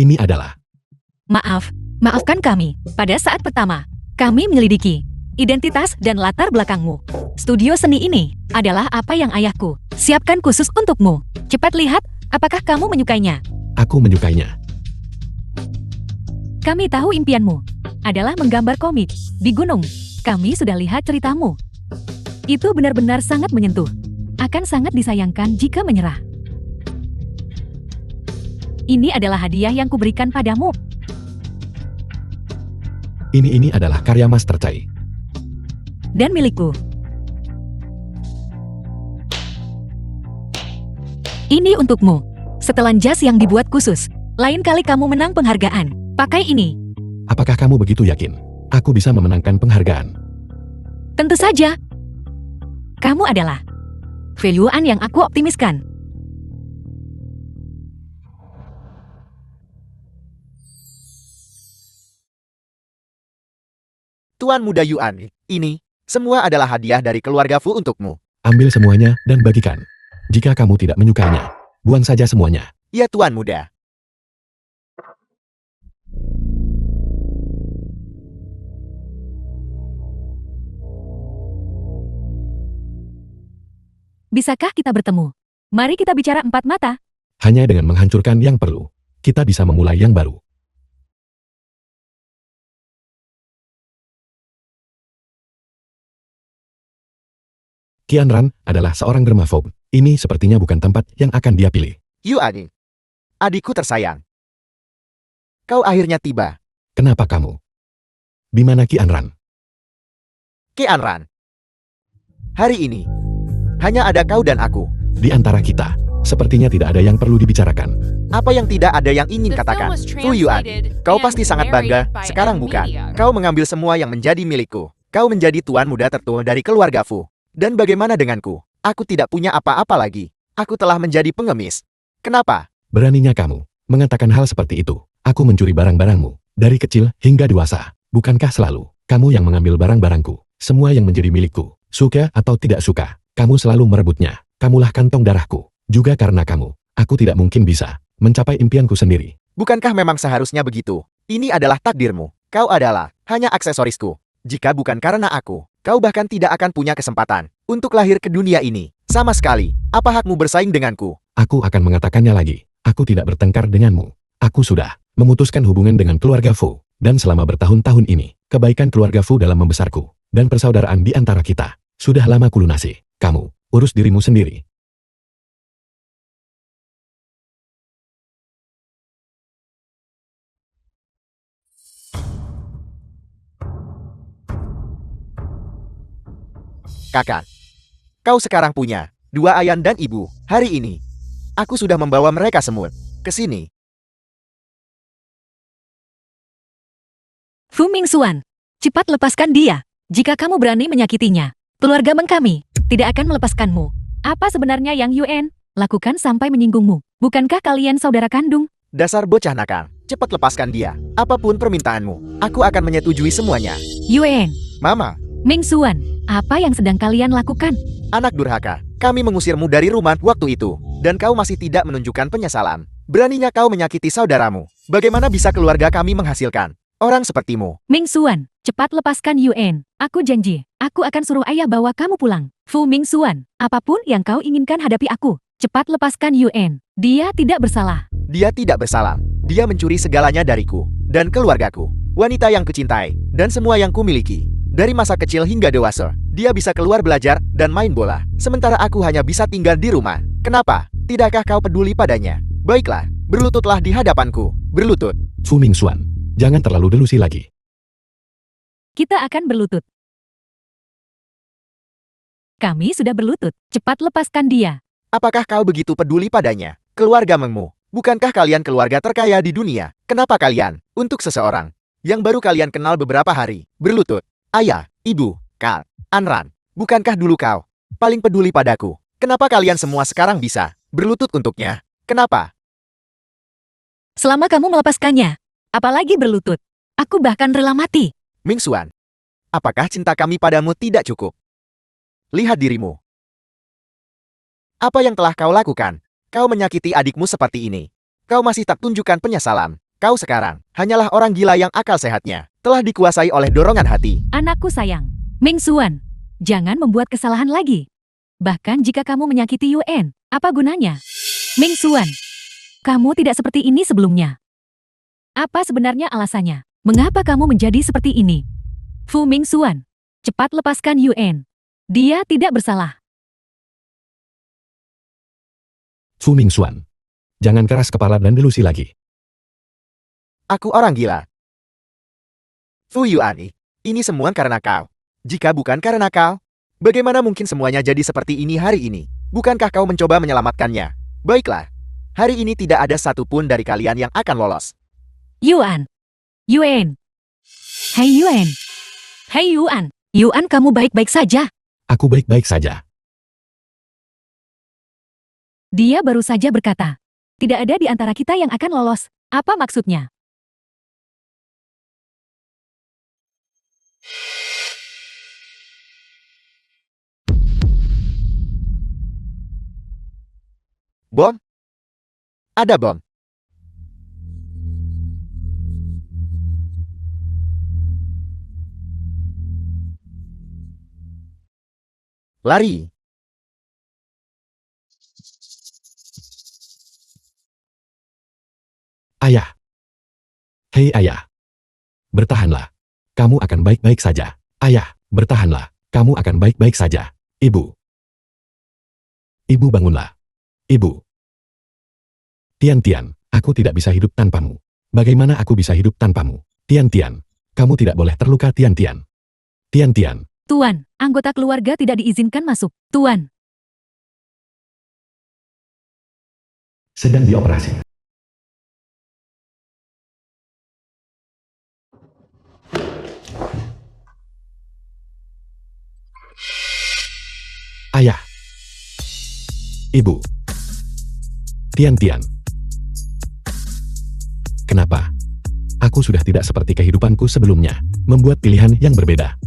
Ini adalah
Maafkan kami. Pada saat pertama, kami menyelidiki identitas dan latar belakangmu. Studio seni ini adalah apa yang ayahku siapkan khusus untukmu. Cepat lihat, apakah kamu menyukainya?
aku menyukainya.
Kami tahu impianmu adalah menggambar komik di gunung. Kami sudah lihat ceritamu. Itu benar-benar sangat menyentuh. Akan sangat disayangkan jika menyerah. Ini adalah hadiah yang kuberikan padamu.
Ini adalah karya Master Chai.
Dan milikku. Ini untukmu. Setelan jas yang dibuat khusus. Lain kali kamu menang penghargaan, pakai ini.
Apakah kamu begitu yakin? Aku bisa memenangkan penghargaan.
Tentu saja. Kamu adalah Fei Yuan yang aku optimiskan.
Tuan Muda Yuan, ini semua adalah hadiah dari keluarga Fu untukmu.
Ambil semuanya dan bagikan. Jika kamu tidak menyukainya, buang saja semuanya.
Ya Tuan Muda.
Bisakah kita bertemu? Mari kita bicara empat mata.
Hanya dengan menghancurkan yang perlu, kita bisa memulai yang baru. Qianran adalah seorang dermaphobe. Ini sepertinya bukan tempat yang akan dia pilih.
Yuan, adikku tersayang. Kau akhirnya tiba.
Kenapa kamu? Di mana Qianran?
Qianran. Hari ini, hanya ada kau dan aku.
Di antara kita, sepertinya tidak ada yang perlu dibicarakan.
Apa yang tidak ada yang ingin
The film
katakan?
was
Fu Yuan,
translated
kau
and
pasti sangat bangga,
narrated by
sekarang
N
bukan.
Media.
Kau mengambil semua yang menjadi milikku. Kau menjadi tuan muda tertua dari keluarga Fu. Dan bagaimana denganku? Aku tidak punya apa-apa lagi. Aku telah menjadi pengemis. Kenapa?
Beraninya kamu mengatakan hal seperti itu. Aku mencuri barang-barangmu, dari kecil hingga dewasa. Bukankah selalu kamu yang mengambil barang-barangku? Semua yang menjadi milikku, suka atau tidak suka, kamu selalu merebutnya. Kamulah kantong darahku. Juga karena kamu, aku tidak mungkin bisa mencapai impianku sendiri.
Bukankah memang seharusnya begitu? Ini adalah takdirmu. Kau adalah hanya aksesorisku. Jika bukan karena aku, kau bahkan tidak akan punya kesempatan untuk lahir ke dunia ini. Sama sekali, apa hakmu bersaing denganku?
Aku akan mengatakannya lagi. Aku tidak bertengkar denganmu. Aku sudah memutuskan hubungan dengan keluarga Fu. Dan selama bertahun-tahun ini, kebaikan keluarga Fu dalam membesarku. Dan persaudaraan di antara kita. Sudah lama kulunasi. Kamu, urus dirimu sendiri.
Kakak, kau sekarang punya 2 ayah dan ibu. Hari ini, aku sudah membawa mereka semua ke sini.
Fu Mingxuan, cepat lepaskan dia. Jika kamu berani menyakitinya, keluarga Meng kami tidak akan melepaskanmu. Apa sebenarnya yang Yuan lakukan sampai menyinggungmu? Bukankah kalian saudara kandung?
Dasar bocah nakal, cepat lepaskan dia. Apapun permintaanmu, aku akan menyetujui semuanya.
Yuan,
Mama,
Mingxuan, apa yang sedang kalian lakukan?
anak durhaka, kami mengusirmu dari rumah waktu itu, dan kau masih tidak menunjukkan penyesalan. Beraninya kau menyakiti saudaramu. Bagaimana bisa keluarga kami menghasilkan orang sepertimu?
Mingxuan, cepat lepaskan Yuan. Aku janji, aku akan suruh ayah bawa kamu pulang. Fu Mingxuan, apapun yang kau inginkan hadapi aku. Cepat lepaskan Yuan. Dia tidak bersalah.
Dia tidak bersalah. Dia mencuri segalanya dariku dan keluargaku. Wanita yang kucintai dan semua yang kumiliki. Dari masa kecil hingga dewasa, dia bisa keluar belajar dan main bola. Sementara aku hanya bisa tinggal di rumah. Kenapa? Tidakkah kau peduli padanya? Baiklah, berlututlah di hadapanku. Berlutut.
Fu Mingxuan, jangan terlalu delusi lagi.
Kita akan berlutut. Kami sudah berlutut. Cepat lepaskan dia.
Apakah kau begitu peduli padanya? Keluarga Mengmu. Bukankah kalian keluarga terkaya di dunia? Kenapa kalian, untuk seseorang yang baru kalian kenal beberapa hari, berlutut? Ayah, ibu, Kal, Anran, bukankah dulu kau paling peduli padaku? Kenapa kalian semua sekarang bisa berlutut untuknya? Kenapa?
Selama kamu melepaskannya, apalagi berlutut. Aku bahkan rela mati.
Mingxuan, apakah cinta kami padamu tidak cukup? Lihat dirimu. Apa yang telah kau lakukan? Kau menyakiti adikmu seperti ini. Kau masih tak tunjukkan penyesalan. Kau sekarang hanyalah orang gila yang akal sehatnya telah dikuasai oleh dorongan hati.
Anakku sayang, Mingxuan, jangan membuat kesalahan lagi. Bahkan jika kamu menyakiti Yuan, apa gunanya? Mingxuan, kamu tidak seperti ini sebelumnya. Apa sebenarnya alasannya? Mengapa kamu menjadi seperti ini? Fu Mingxuan, cepat lepaskan Yuan. Dia tidak bersalah.
Fu Mingxuan. Jangan keras kepala dan delusi lagi.
Aku orang gila. Fu Yuan, ini semua karena kau. Jika bukan karena kau, bagaimana mungkin semuanya jadi seperti ini hari ini? Bukankah kau mencoba menyelamatkannya? Baiklah. Hari ini tidak ada satupun dari kalian yang akan lolos.
Yuan. Yuan. Hei Yuan. Hei Yuan. Yuan, kamu baik-baik saja.
Aku baik-baik saja.
Dia baru saja berkata, tidak ada di antara kita yang akan lolos. Apa maksudnya?
Bom? Ada bom. Lari.
Ayah. Hei ayah. Bertahanlah. Kamu akan baik-baik saja. Ayah, bertahanlah. Kamu akan baik-baik saja. Ibu. Ibu bangunlah. Ibu. Tian, aku tidak bisa hidup tanpamu. Bagaimana aku bisa hidup tanpamu? Tian, kamu tidak boleh terluka Tian. Tian.
Tuan, anggota keluarga tidak diizinkan masuk. Tuan.
Sedang dioperasi. Ayah. Ibu. Tian. Kenapa? Aku sudah tidak seperti kehidupanku sebelumnya, membuat pilihan yang berbeda.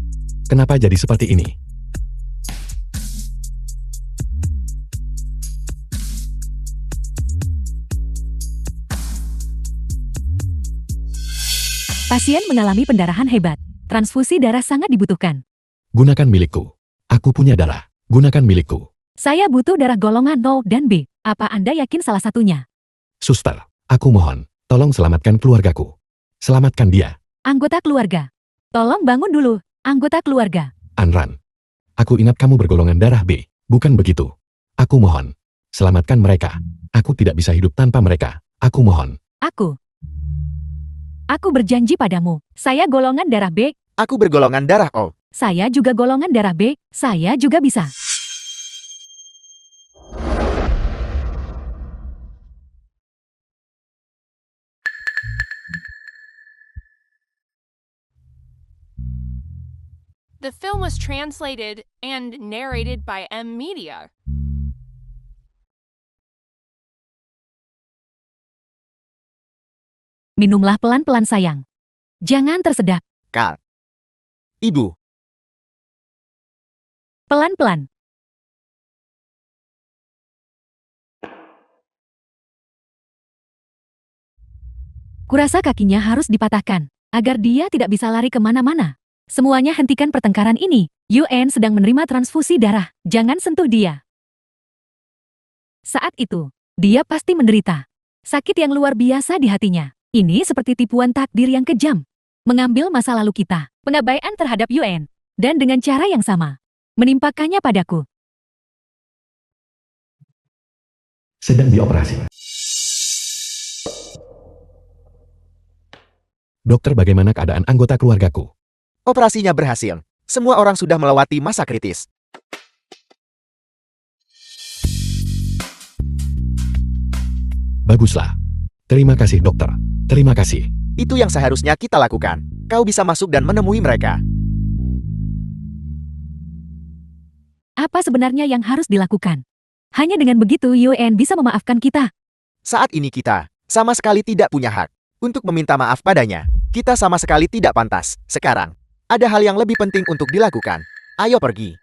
Kenapa jadi seperti ini?
Pasien mengalami pendarahan hebat. Transfusi darah sangat dibutuhkan.
Gunakan milikku. Aku punya darah. Gunakan milikku.
Saya butuh darah golongan 0 dan B. Apa Anda yakin salah satunya?
Suster, aku mohon, tolong selamatkan keluargaku. Selamatkan dia.
Anggota keluarga. Tolong bangun dulu, anggota keluarga.
Anran. Aku ingat kamu bergolongan darah B. Bukan begitu. Aku mohon. Selamatkan mereka. Aku tidak bisa hidup tanpa mereka. Aku mohon.
Aku berjanji padamu. Saya golongan darah B.
Aku bergolongan darah O.
Saya juga golongan darah B. Saya juga bisa.
The film was translated and narrated by M Media.
Minumlah pelan-pelan sayang. Jangan tersedak.
Kal. Ibu.
Pelan-pelan. Kurasa kakinya harus dipatahkan, agar dia tidak bisa lari kemana-mana. Semuanya hentikan pertengkaran ini. Yuan sedang menerima transfusi darah. Jangan sentuh dia. Saat itu, dia pasti menderita. Sakit yang luar biasa di hatinya. Ini seperti tipuan takdir yang kejam. Mengambil masa lalu kita, pengabaian terhadap Yuan, dan dengan cara yang sama, menimpakannya padaku.
Sedang dioperasi. Dokter, bagaimana keadaan anggota keluargaku?
Operasinya berhasil. Semua orang sudah melewati masa kritis.
Baguslah. Terima kasih dokter. Terima kasih.
Itu yang seharusnya kita lakukan. Kau bisa masuk dan menemui mereka.
Apa sebenarnya yang harus dilakukan? Hanya dengan begitu Yuan bisa memaafkan kita.
Saat ini kita sama sekali tidak punya hak untuk meminta maaf padanya. Kita sama sekali tidak pantas. Sekarang, ada hal yang lebih penting untuk dilakukan. Ayo pergi.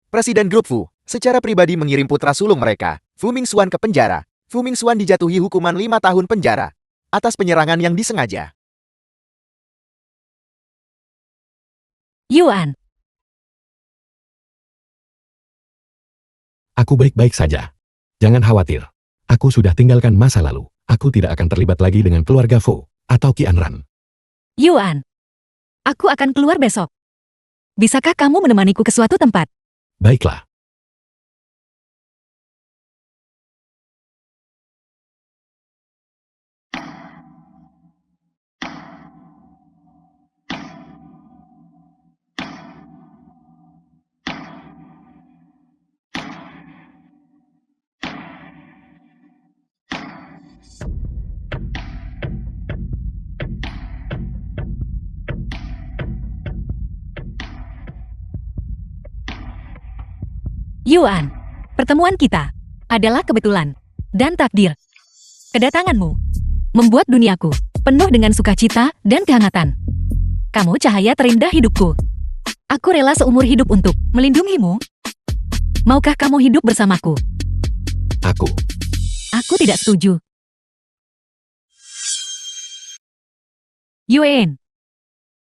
Presiden grup Fu secara pribadi mengirim putra sulung mereka, Fu Mingxuan, ke penjara. Fu Mingxuan dijatuhi hukuman 5 tahun penjara atas penyerangan yang disengaja.
Yuan,
Aku baik-baik saja. Jangan khawatir. Aku sudah tinggalkan masa lalu. Aku tidak akan terlibat lagi dengan keluarga Fu atau Qianran.
Yuan, aku akan keluar besok. Bisakah kamu menemaniku ke suatu tempat?
Baiklah.
Yuan, pertemuan kita adalah kebetulan dan takdir. Kedatanganmu membuat duniaku penuh dengan sukacita dan kehangatan. Kamu cahaya terindah hidupku. Aku rela seumur hidup untuk melindungimu. Maukah kamu hidup bersamaku? Aku tidak setuju. Yuan,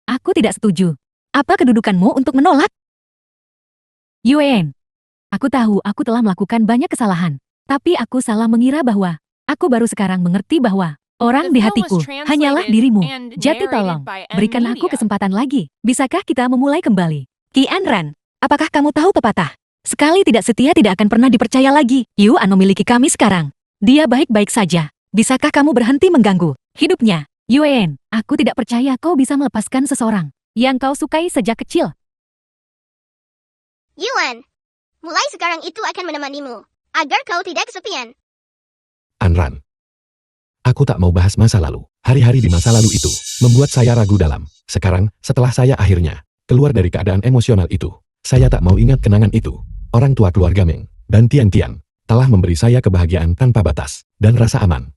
aku tidak setuju. Apa kedudukanmu untuk menolak? Yuan, aku tahu aku telah melakukan banyak kesalahan. Tapi aku salah mengira bahwa aku baru sekarang mengerti bahwa orang di hatiku hanyalah dirimu. Jadi tolong, berikan aku kesempatan lagi. Bisakah kita memulai kembali? Qianran, apakah kamu tahu pepatah? Sekali tidak setia tidak akan pernah dipercaya lagi. Yuan memiliki kami sekarang. Dia baik-baik saja. Bisakah kamu berhenti mengganggu hidupnya? Yuan, aku tidak percaya kau bisa melepaskan seseorang yang kau sukai sejak kecil.
Yuan, mulai sekarang itu akan menemanimu, agar kau tidak kesepian.
Anran. Aku tak mau bahas masa lalu. Hari-hari di masa lalu itu membuat saya ragu dalam. Sekarang, setelah saya akhirnya keluar dari keadaan emosional itu, saya tak mau ingat kenangan itu. Orang tua keluarga Meng dan Tian Tian telah memberi saya kebahagiaan tanpa batas dan rasa aman.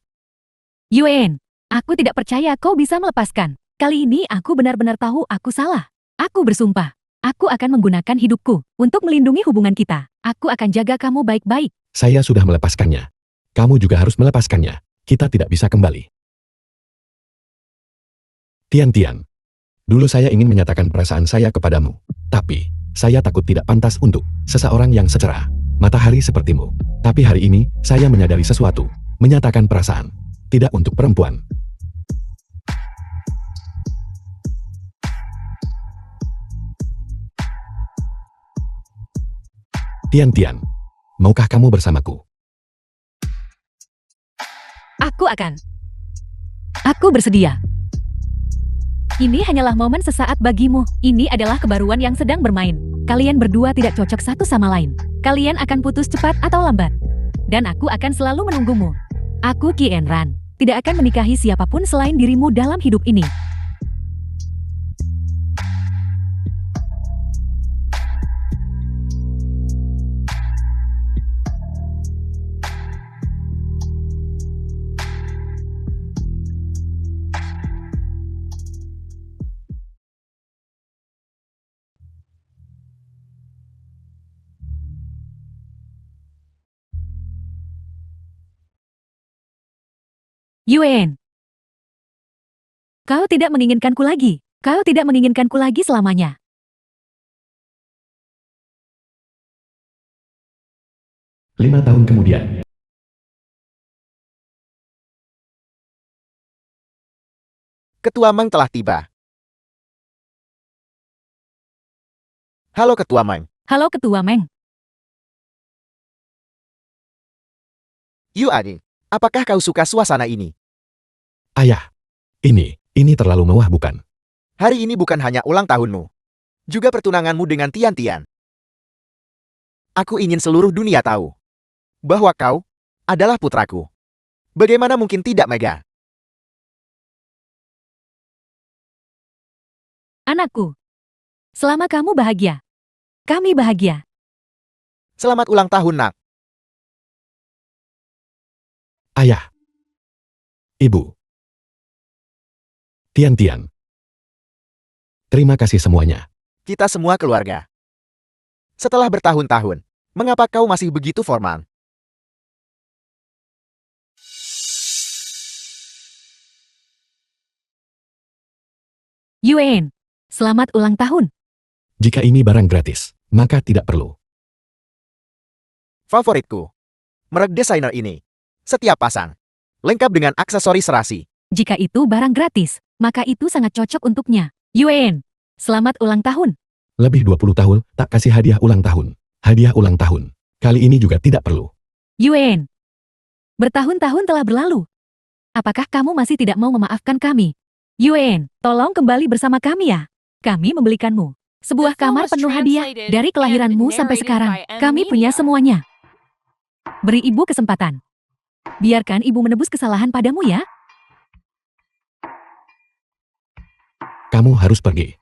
Yuan, aku tidak percaya kau bisa melepaskan. Kali ini aku benar-benar tahu aku salah. Aku bersumpah, aku akan menggunakan hidupku untuk melindungi hubungan kita. Aku akan jaga kamu baik-baik.
Saya sudah melepaskannya. Kamu juga harus melepaskannya. Kita tidak bisa kembali. Tian Tian. Dulu saya ingin menyatakan perasaan saya kepadamu. Tapi, saya takut tidak pantas untuk seseorang yang secerah matahari sepertimu. Tapi hari ini, saya menyadari sesuatu. Menyatakan perasaan. Tidak untuk perempuan. Tian Tian. Maukah kamu bersamaku?
Aku bersedia. Ini hanyalah momen sesaat bagimu. Ini adalah kebaruan yang sedang bermain. Kalian berdua tidak cocok satu sama lain. Kalian akan putus cepat atau lambat. Dan aku akan selalu menunggumu. Aku Qianran, tidak akan menikahi siapapun selain dirimu dalam hidup ini. Yuan, kau tidak menginginkanku lagi. Kau tidak menginginkanku lagi selamanya.
5 tahun kemudian.
Ketua Meng telah tiba. Halo Ketua Meng.
Halo Ketua Meng.
Yuan, apakah kau suka suasana ini?
Ayah. Ini terlalu mewah bukan?
Hari ini bukan hanya ulang tahunmu, juga pertunanganmu dengan Tian Tian. Aku ingin seluruh dunia tahu bahwa kau adalah putraku. Bagaimana mungkin tidak, Mega?
Anakku, selama kamu bahagia, kami bahagia.
Selamat ulang tahun, Nak.
Ayah. Ibu. Tian Tian. Terima kasih semuanya.
Kita semua keluarga. Setelah bertahun-tahun, mengapa kau masih begitu formal?
Yuan, selamat ulang tahun.
Jika ini barang gratis, maka tidak perlu.
Favoritku. Merek desainer ini. Setiap pasang. Lengkap dengan aksesoris serasi.
Jika itu barang gratis, maka itu sangat cocok untuknya. Yuan, selamat ulang tahun.
Lebih 20 tahun, tak kasih hadiah ulang tahun. Hadiah ulang tahun. Kali ini juga tidak perlu.
Yuan, bertahun-tahun telah berlalu. Apakah kamu masih tidak mau memaafkan kami? Yuan, tolong kembali bersama kami ya. Kami membelikanmu sebuah kamar penuh hadiah dari kelahiranmu sampai sekarang. Kami punya semuanya. Beri ibu kesempatan. Biarkan ibu menebus kesalahan padamu ya.
Kamu harus pergi.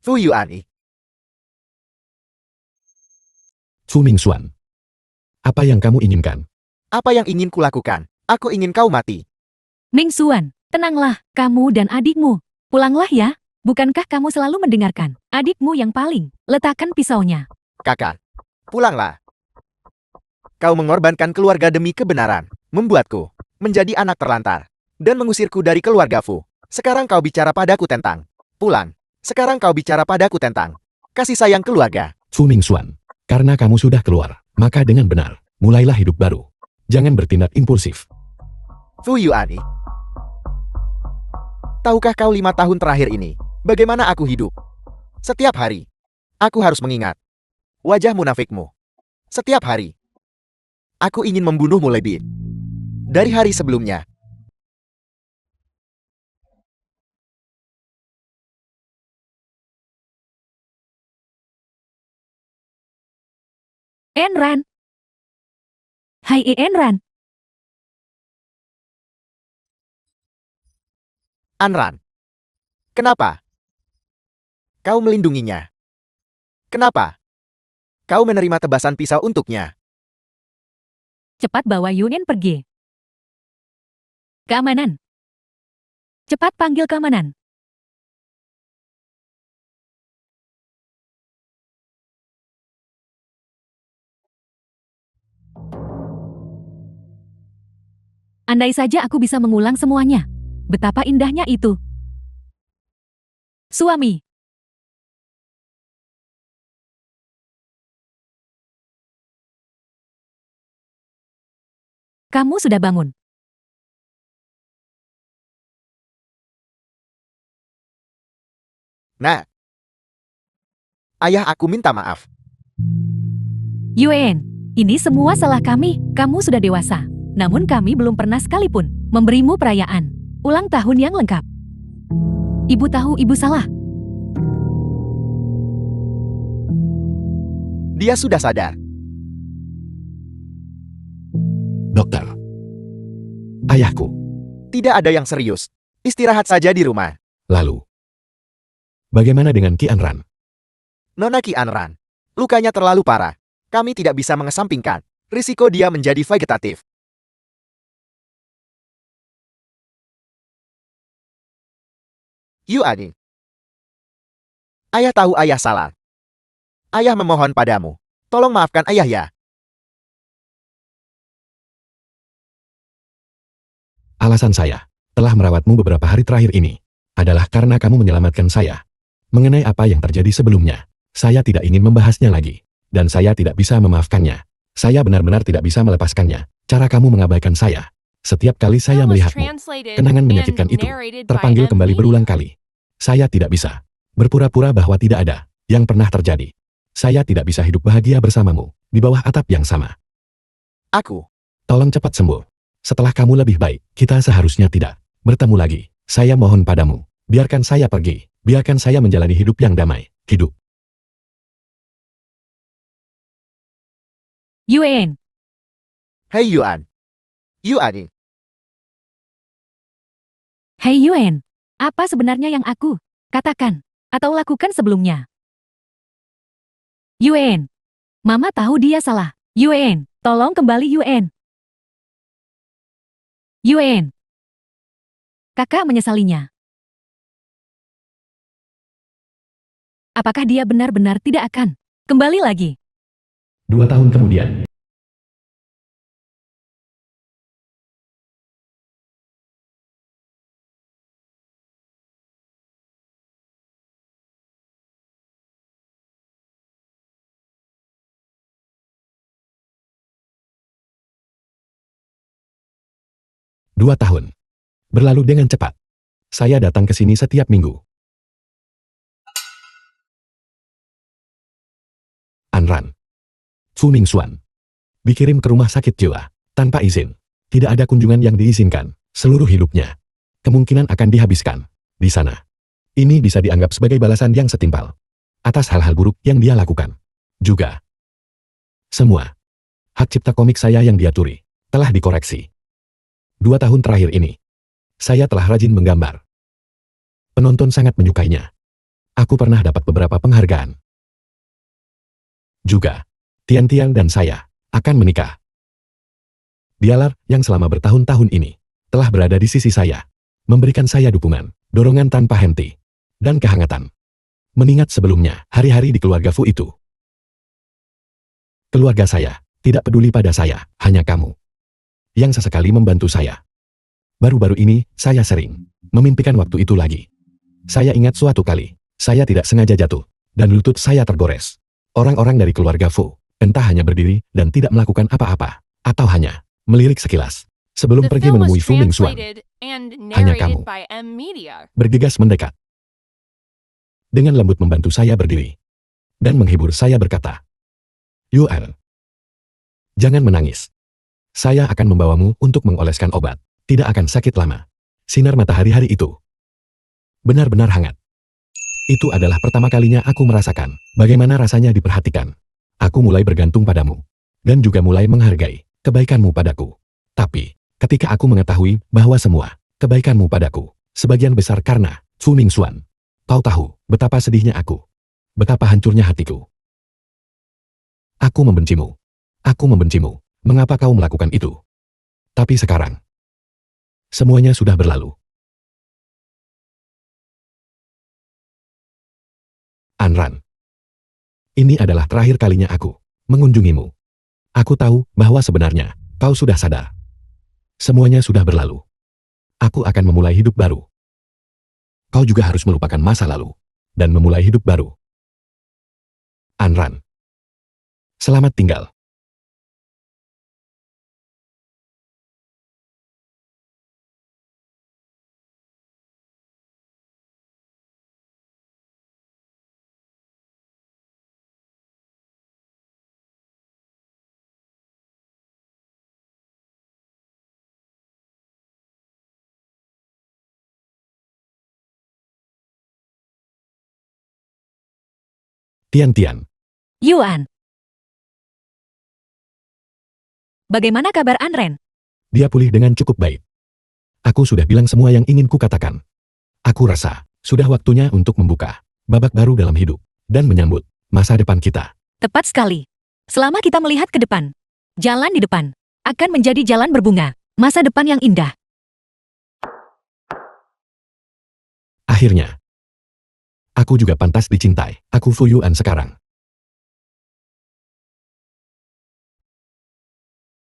Fu Yuan.
Fu Mingxuan. Apa yang kamu inginkan?
Apa yang ingin kulakukan? Aku ingin kau mati.
Mingxuan, tenanglah, kamu dan adikmu. Pulanglah ya. Bukankah kamu selalu mendengarkan adikmu yang paling? Letakkan pisaunya.
Kakak. Pulanglah. Kau mengorbankan keluarga demi kebenaran. Membuatku menjadi anak terlantar. Dan mengusirku dari keluarga Fu. Sekarang kau bicara padaku tentang pulang. Sekarang kau bicara padaku tentang kasih sayang keluarga.
Fu Mingxuan. Karena kamu sudah keluar, maka dengan benar, mulailah hidup baru. Jangan bertindak impulsif.
Fu Yuan. Tahukah kau 5 tahun terakhir ini, bagaimana aku hidup? Setiap hari, aku harus mengingat wajah munafikmu. Setiap hari, aku ingin membunuhmu lebih dari hari sebelumnya.
Enran. Hai Enran.
Anran. Kenapa? Kau melindunginya. Kenapa? Kau menerima tebasan pisau untuknya.
Cepat bawa Yuan pergi. Keamanan. Cepat panggil keamanan. Andai saja aku bisa mengulang semuanya. Betapa indahnya itu. Suami. Kamu sudah bangun.
Nah, ayah aku minta maaf.
Yuan, ini semua salah kami. Kamu sudah dewasa. Namun kami belum pernah sekalipun memberimu perayaan ulang tahun yang lengkap. Ibu tahu ibu salah.
Dia sudah sadar.
Dokter. Ayahku.
Tidak ada yang serius. Istirahat saja di rumah.
Lalu. Bagaimana dengan Ki Anran?
Nona Ki Anran. Lukanya terlalu parah. Kami tidak bisa mengesampingkan risiko dia menjadi vegetatif. Yuan. Ayah tahu ayah salah. Ayah memohon padamu. Tolong maafkan ayah ya.
Alasan saya telah merawatmu beberapa hari terakhir ini adalah karena kamu menyelamatkan saya. Mengenai apa yang terjadi sebelumnya, saya tidak ingin membahasnya lagi. Dan saya tidak bisa memaafkannya. Saya benar-benar tidak bisa melepaskannya. Cara kamu mengabaikan saya. Setiap kali saya melihatmu, kenangan menyakitkan itu terpanggil kembali berulang kali. Saya tidak bisa berpura-pura bahwa tidak ada yang pernah terjadi. Saya tidak bisa hidup bahagia bersamamu di bawah atap yang sama.
Aku.
Tolong cepat sembuh. Setelah kamu lebih baik, kita seharusnya tidak bertemu lagi. Saya mohon padamu, biarkan saya pergi. Biarkan saya menjalani hidup yang damai. Hidup.
Yuan.
Hei Yuan. Yuan.
Hei Yuan. Apa sebenarnya yang aku katakan atau lakukan sebelumnya? Yuan. Mama tahu dia salah. Yuan, tolong kembali Yuan. Yuan. Kakak menyesalinya. Apakah dia benar-benar tidak akan kembali lagi?
2 tahun kemudian. 2 tahun. Berlalu dengan cepat. Saya datang ke sini setiap minggu. Anran. Fu Mingxuan. Dikirim ke rumah sakit jiwa. Tanpa izin. Tidak ada kunjungan yang diizinkan. Seluruh hidupnya. Kemungkinan akan dihabiskan. Di sana. Ini bisa dianggap sebagai balasan yang setimpal. Atas hal-hal buruk yang dia lakukan. Juga. Semua. Hak cipta komik saya yang dia curi. Telah dikoreksi. 2 tahun terakhir ini. Saya telah rajin menggambar. Penonton sangat menyukainya. Aku pernah dapat beberapa penghargaan. Juga. Tian-Tian dan saya akan menikah. Dialah yang selama bertahun-tahun ini telah berada di sisi saya. Memberikan saya dukungan, dorongan tanpa henti, dan kehangatan. Mengingat sebelumnya, hari-hari di keluarga Fu itu. Keluarga saya tidak peduli pada saya, hanya kamu. Yang sesekali membantu saya. Baru-baru ini, saya sering memimpikan waktu itu lagi. Saya ingat suatu kali, saya tidak sengaja jatuh, dan lutut saya tergores. Orang-orang dari keluarga Fu, entah hanya berdiri dan tidak melakukan apa-apa, atau hanya melirik sekilas. Sebelum
The
pergi
film was
menemui Fu Mingxuan,
translated and
Hanya kamu.
narrated by M Media.
bergegas mendekat. Dengan lembut membantu saya berdiri. Dan menghibur saya berkata, Yuan, jangan menangis. Saya akan membawamu untuk mengoleskan obat. Tidak akan sakit lama. Sinar matahari hari itu benar-benar hangat. Itu adalah pertama kalinya aku merasakan bagaimana rasanya diperhatikan. Aku mulai bergantung padamu. Dan juga mulai menghargai kebaikanmu padaku. Tapi, ketika aku mengetahui bahwa semua kebaikanmu padaku, sebagian besar karena Fu Mingxuan, kau tahu betapa sedihnya aku. Betapa hancurnya hatiku. Aku membencimu. Aku membencimu. Mengapa kau melakukan itu? Tapi sekarang, semuanya sudah berlalu. Anran. Ini adalah terakhir kalinya aku mengunjungimu. Aku tahu bahwa sebenarnya kau sudah sadar. Semuanya sudah berlalu. Aku akan memulai hidup baru. Kau juga harus melupakan masa lalu dan memulai hidup baru. Anran. Selamat tinggal. Tian-Tian.
Yuan. Bagaimana kabar Anren?
Dia pulih dengan cukup baik. Aku sudah bilang semua yang ingin kukatakan. Aku rasa, sudah waktunya untuk membuka babak baru dalam hidup, dan menyambut masa depan kita.
Tepat sekali. Selama kita melihat ke depan, jalan di depan akan menjadi jalan berbunga, masa depan yang indah.
Akhirnya, aku juga pantas dicintai. Aku Fu Yuan sekarang.